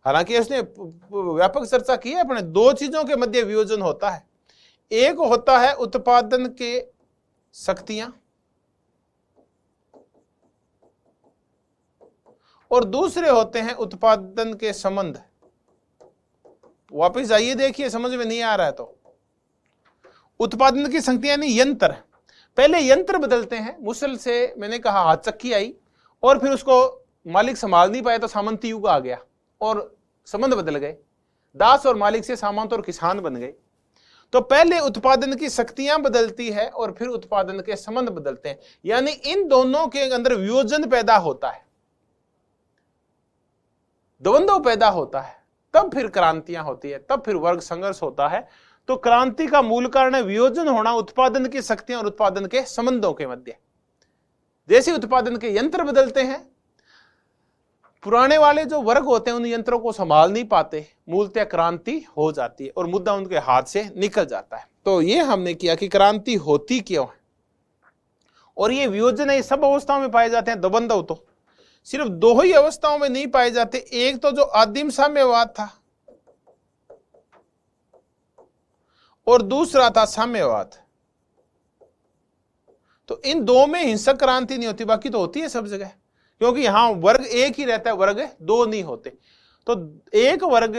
हालांकि उसने व्यापक चर्चा की है, अपने दो चीजों के मध्य वियोजन होता है। एक होता है उत्पादन के शक्तियां और दूसरे होते हैं उत्पादन के संबंध। वापस आइए, देखिए, समझ में नहीं आ रहा है तो उत्पादन की शक्तियां यानी यंत्र। पहले यंत्र बदलते हैं। मुसल से मैंने कहा हाथ चक्की आई और फिर उसको मालिक संभाल नहीं पाया तो सामंती युग आ गया और संबंध बदल गए। दास और मालिक से सामंत और किसान बन गए। तो पहले उत्पादन की शक्तियां बदलती है और फिर उत्पादन के संबंध बदलते हैं, यानी इन दोनों के अंदर वियोजन पैदा होता है, द्वंद्व पैदा होता है। तब फिर क्रांतियां होती है, तब फिर वर्ग संघर्ष होता है। तो क्रांति का मूल कारण है वियोजन होना उत्पादन की शक्तियां और उत्पादन के संबंधों के मध्य। जैसे उत्पादन के यंत्र बदलते हैं, पुराने वाले जो वर्ग होते हैं उन यंत्रों को संभाल नहीं पाते, मूलतः क्रांति हो जाती है और मुद्दा उनके हाथ से निकल जाता है। तो ये हमने किया कि क्रांति होती क्यों है, और ये वियोजन है, सब अवस्थाओं में पाए जाते हैं। दबंधव तो सिर्फ दो ही अवस्थाओं में नहीं पाए जाते, एक तो जो आदिम साम्यवाद था और दूसरा था साम्यवाद। तो इन दो में हिंसक क्रांति नहीं होती, बाकी तो होती है सब जगह, क्योंकि यहां वर्ग एक ही रहता है, वर्ग दो नहीं होते। तो एक वर्ग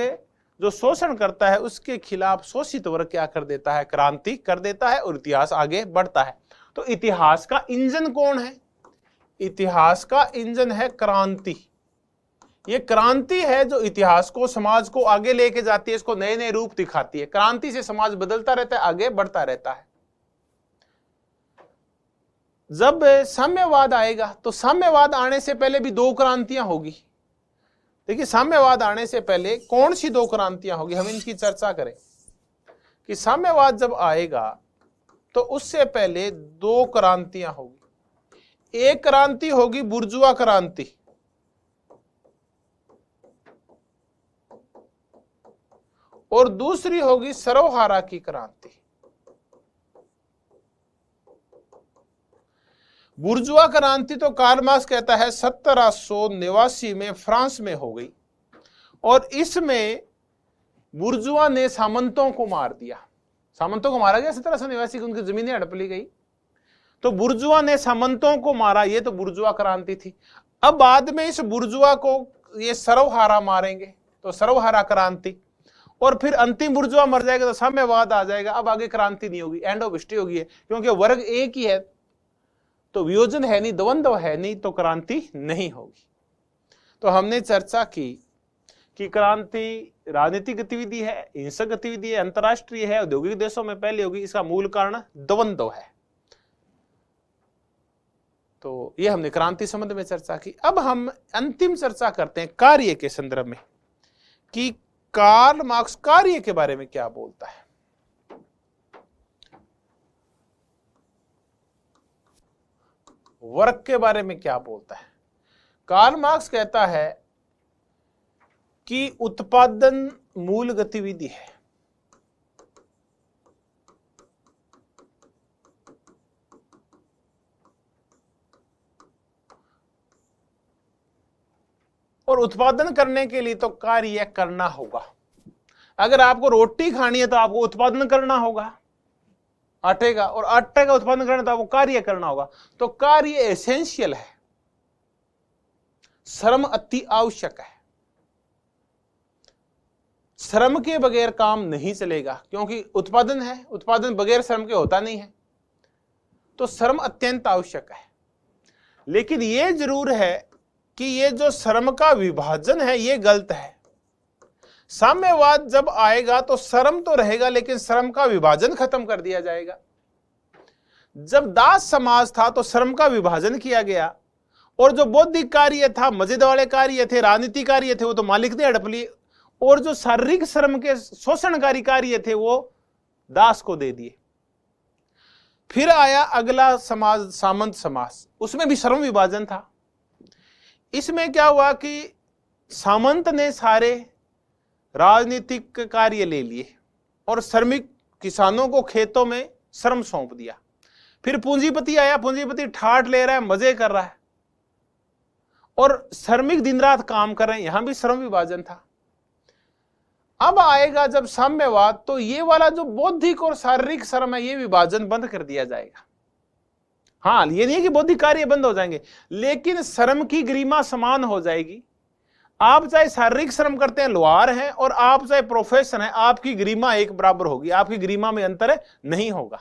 जो शोषण करता है उसके खिलाफ शोषित वर्ग क्या कर देता है, क्रांति कर देता है और इतिहास आगे बढ़ता है। तो इतिहास का इंजन कौन है? इतिहास का इंजन है क्रांति। ये क्रांति है जो इतिहास को, समाज को आगे लेके जाती है, इसको नए नए रूप दिखाती है। क्रांति से समाज बदलता रहता है, आगे बढ़ता रहता है। जब साम्यवाद आएगा तो साम्यवाद आने से पहले भी दो क्रांतियां होगी। देखिए, साम्यवाद आने से पहले कौन सी दो क्रांतियां होगी, हम इनकी चर्चा करें कि साम्यवाद जब आएगा तो उससे पहले दो क्रांतियां होगी। एक क्रांति होगी बुर्जुआ क्रांति, और दूसरी होगी सर्वहारा की क्रांति। बुर्जुआ क्रांति तो कार्ल मार्क्स कहता है 1789 में फ्रांस में हो गई, और इसमें बुर्जुआ ने सामंतों को मार दिया। सामंतों को मारा गया 1789 की, उनकी जमीनें हड़प ली गई। तो बुर्जुआ ने सामंतों को मारा, ये तो बुर्जुआ क्रांति थी। अब बाद में इस बुर्जुआ को ये सर्वहारा मारेंगे, तो सर्वहारा क्रांति, और फिर अंतिम बुर्जुआ मर जाएगा तो साम्यवाद आ जाएगा। अब आगे क्रांति नहीं होगी, एंड ऑफ हिस्ट्री होगी, क्योंकि वर्ग एक ही है, तो वियोजन है नहीं, द्वंद्व है नहीं, तो क्रांति नहीं होगी। तो हमने चर्चा की कि क्रांति राजनीतिक गतिविधि है, हिंसक गतिविधि है, अंतरराष्ट्रीय है, औद्योगिक देशों में पहले होगी। इसका मूल कारण द्वंद्व है। तो ये हमने क्रांति संबंध में चर्चा की। अब हम अंतिम चर्चा करते हैं कार्य के संदर्भ में कि कार्ल मार्क्स कार्य के बारे में क्या बोलता है। वर्क के बारे में क्या बोलता है। कार्ल मार्क्स कहता है कि उत्पादन मूल गतिविधि है, और उत्पादन करने के लिए तो कार्य करना होगा। अगर आपको रोटी खानी है तो आपको उत्पादन करना होगा आटे का, और आटे का उत्पादन करना तो आपको कार्य करना होगा। तो कार्य एसेंशियल है, श्रम अति आवश्यक है। श्रम के बगैर काम नहीं चलेगा, क्योंकि उत्पादन है, उत्पादन बगैर श्रम के होता नहीं है। तो श्रम अत्यंत आवश्यक है। लेकिन यह जरूर है कि ये जो श्रम का विभाजन है ये गलत है। साम्यवाद जब आएगा तो श्रम तो रहेगा, लेकिन श्रम का विभाजन खत्म कर दिया जाएगा। जब दास समाज था तो श्रम का विभाजन किया गया, और जो बौद्धिक कार्य था, मजेद वाले कार्य थे, राजनीतिक कार्य थे, वो तो मालिक ने हड़प लिए, और जो शारीरिक श्रम के शोषणकारी कार्य थे वो दास को दे दिए। फिर आया अगला समाज, सामंत समाज, उसमें भी श्रम विभाजन था। इसमें क्या हुआ कि सामंत ने सारे राजनीतिक कार्य ले लिए और श्रमिक किसानों को खेतों में श्रम सौंप दिया। फिर पूंजीपति आया, पूंजीपति ठाट ले रहा है, मजे कर रहा है, और श्रमिक दिन रात काम कर रहे हैं, यहां भी श्रम विभाजन था। अब आएगा जब साम्यवाद, तो ये वाला जो बौद्धिक और शारीरिक श्रम है ये विभाजन बंद कर दिया जाएगा। हाँ, ये नहीं है कि बौद्धिक कार्य बंद हो जाएंगे, लेकिन श्रम की गरिमा समान हो जाएगी। आप चाहे शारीरिक श्रम करते हैं, लोहार हैं, और आप चाहे प्रोफेशन है, आपकी गरिमा एक बराबर होगी, आपकी गरिमा में अंतर नहीं होगा।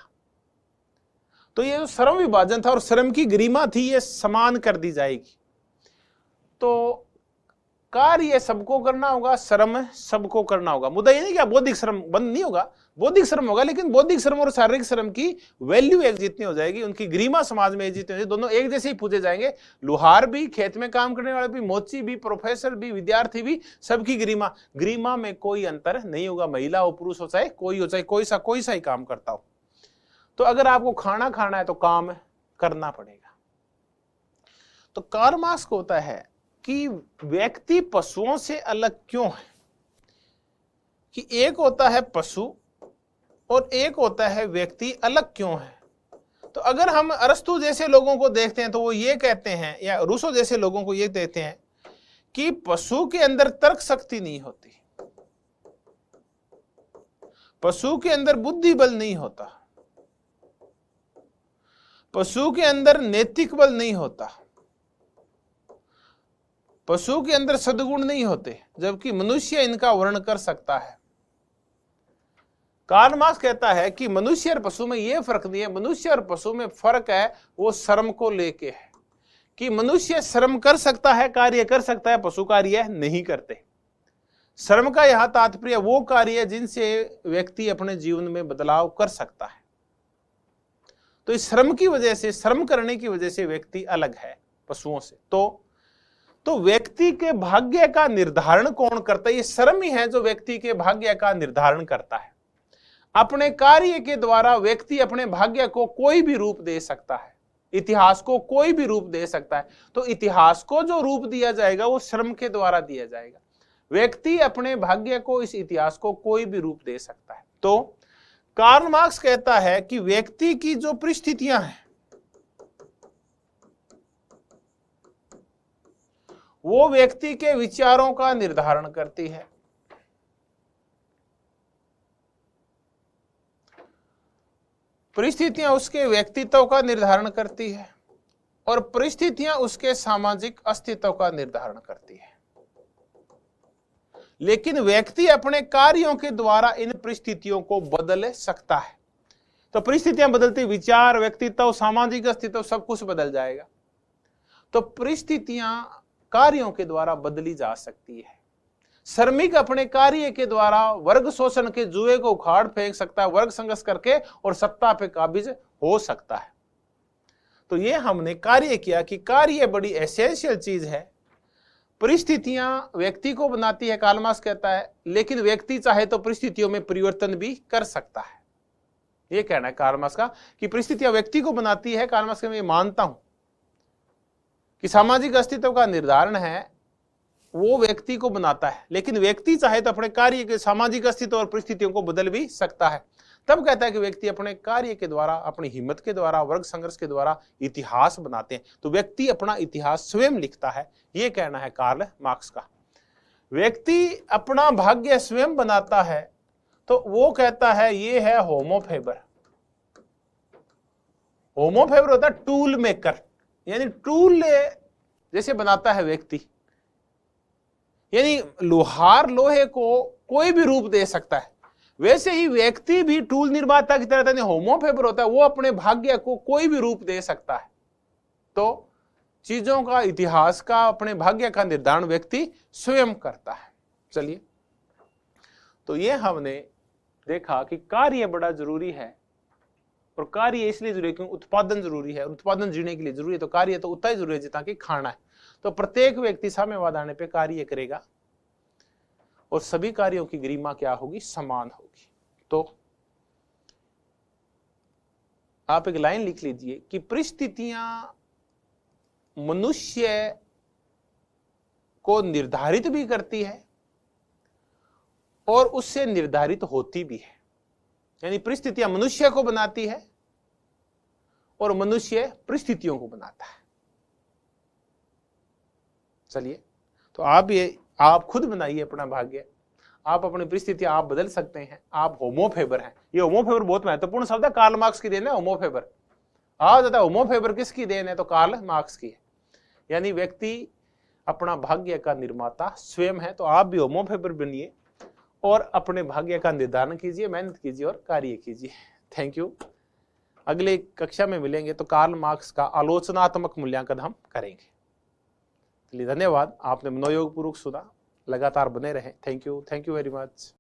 तो ये जो श्रम विभाजन था और श्रम की गरिमा थी ये समान कर दी जाएगी। तो कार्य सबको करना होगा, श्रम सबको करना होगा। मुद्दा ये नहीं कि बौद्धिक श्रम बंद नहीं होगा, बौद्धिक श्रम होगा, लेकिन बौद्धिक श्रम और शारीरिक श्रम की वैल्यू एक जितनी हो जाएगी, उनकी गरिमा समाज में एक जितनी हो जाएगी, दोनों एक जैसे ही पूजे जाएंगे। लुहार भी, खेत में काम करने वाले भी, मोची भी, प्रोफेसर भी, विद्यार्थी भी, सबकी गरिमा में कोई अंतर नहीं होगा। महिला हो, पुरुष हो, चाहे कोई सा ही काम करता हो। तो अगर आपको खाना खाना है तो काम करना पड़ेगा। तो कार्ल मार्क्स को होता है कि व्यक्ति पशुओं से अलग क्यों है, कि एक होता है पशु और एक होता है व्यक्ति, अलग क्यों है। तो अगर हम अरस्तु जैसे लोगों को देखते हैं तो वो ये कहते हैं, या रूसो जैसे लोगों को ये कहते हैं कि पशु के अंदर तर्क शक्ति नहीं होती, पशु के अंदर बुद्धि बल नहीं होता, पशु के अंदर नैतिक बल नहीं होता, पशु के अंदर सद्गुण नहीं होते, जबकि मनुष्य इनका वर्णन कर सकता है। कार्ल मार्क्स कहता है कि मनुष्य और पशु में यह फर्क नहीं है, मनुष्य और पशु में फर्क है वो श्रम को लेके है, कि मनुष्य श्रम कर सकता है, कार्य कर सकता है, पशु कार्य नहीं करते। श्रम का यहां तात्पर्य वो कार्य जिनसे व्यक्ति अपने जीवन में बदलाव कर सकता है। तो इस श्रम की वजह से, श्रम करने की वजह से व्यक्ति अलग है पशुओं से। तो व्यक्ति के भाग्य का निर्धारण कौन करता है? ये श्रम ही है जो व्यक्ति के भाग्य का निर्धारण करता है। अपने कार्य के द्वारा व्यक्ति अपने भाग्य को कोई भी रूप दे सकता है, इतिहास को कोई भी रूप दे सकता है। तो इतिहास को जो रूप दिया जाएगा वो श्रम के द्वारा दिया जाएगा। व्यक्ति अपने भाग्य को, इस इतिहास को कोई भी रूप दे सकता है। तो कार्ल मार्क्स कहता है कि व्यक्ति की जो परिस्थितियां हैं वो व्यक्ति के विचारों का निर्धारण करती है। परिस्थितियां उसके व्यक्तित्व का निर्धारण करती है और परिस्थितियां उसके सामाजिक अस्तित्व का निर्धारण करती है। लेकिन व्यक्ति अपने कार्यों के द्वारा इन परिस्थितियों को बदल सकता है। तो परिस्थितियां बदलती, विचार, व्यक्तित्व, सामाजिक अस्तित्व सब कुछ बदल जाएगा। तो परिस्थितियां कार्यों के द्वारा बदली जा सकती है। श्रमिक अपने कार्य के द्वारा वर्ग शोषण के जुए को उखाड़ फेंक सकता है, वर्ग संघर्ष करके, और सत्ता पे काबिज हो सकता है। तो ये हमने कार्य किया कि कार्य बड़ी एसेंशियल चीज है। परिस्थितियां व्यक्ति को बनाती है, कार्ल मार्क्स कहता है, लेकिन व्यक्ति चाहे तो परिस्थितियों में परिवर्तन भी कर सकता है। ये कहना है कार्ल मार्क्स का कि परिस्थितियां व्यक्ति को बनाती है। कार्ल मार्क्स का मैं मानता हूं कि सामाजिक अस्तित्व का निर्धारण है वो व्यक्ति को बनाता है, लेकिन व्यक्ति चाहे तो अपने कार्य के सामाजिक अस्तित्व और परिस्थितियों को बदल भी सकता है। तब कहता है कि व्यक्ति अपने कार्य के द्वारा, अपनी हिम्मत के द्वारा, वर्ग संघर्ष के द्वारा इतिहास बनाते हैं। तो व्यक्ति अपना इतिहास स्वयं लिखता है, ये कहना है कार्ल मार्क्स का। व्यक्ति अपना भाग्य स्वयं बनाता है, तो वो कहता है ये है होमो फेबर। होमो फेबर होता है टूल मेकर, यानी टूल जैसे बनाता है व्यक्ति, यानी लोहार लोहे को कोई भी रूप दे सकता है, वैसे ही व्यक्ति भी टूल निर्माता की तरह होमो फेबर होता है, वो अपने भाग्य को कोई भी रूप दे सकता है। तो चीजों का, इतिहास का, अपने भाग्य का निर्धारण व्यक्ति स्वयं करता है। चलिए, तो ये हमने देखा कि कार्य बड़ा जरूरी है, और कार्य इसलिए जरूरी है क्योंकि उत्पादन जरूरी है, उत्पादन जीने के लिए जरूरी है। तो कार्य तो उतना ही जरूरी है जितना कि खाना है। तो प्रत्येक व्यक्ति साम्यवाद आने पे कार्य करेगा और सभी कार्यों की गरिमा क्या होगी? समान होगी। तो आप एक लाइन लिख लीजिए कि परिस्थितियां मनुष्य को निर्धारित भी करती है और उससे निर्धारित होती भी है। यानी परिस्थितियां मनुष्य को बनाती है और मनुष्य परिस्थितियों को बनाता है। चलिए, तो आप खुद बनाइए अपना भाग्य, आप अपनी परिस्थितियां आप बदल सकते हैं। आप होमो फेबर हैं। ये होमो फेबर बहुत महत्वपूर्ण शब्द है, कार्ल मार्क्स की देन है होमो फेबर। जाता है होमो फेबर किसकी देन है? तो कार्ल मार्क्स की है। यानी व्यक्ति अपना भाग्य का निर्माता स्वयं है। तो आप भी होमो फेबर बनिए और अपने भाग्य का निर्धारण कीजिए, मेहनत कीजिए और कार्य कीजिए। Thank you. अगले कक्षा में मिलेंगे तो कार्ल मार्क्स का आलोचनात्मक मूल्यांकन हम करेंगे। चलिए धन्यवाद, आपने मनोयोग पूर्वक सुना, लगातार बने रहें। Thank you very much.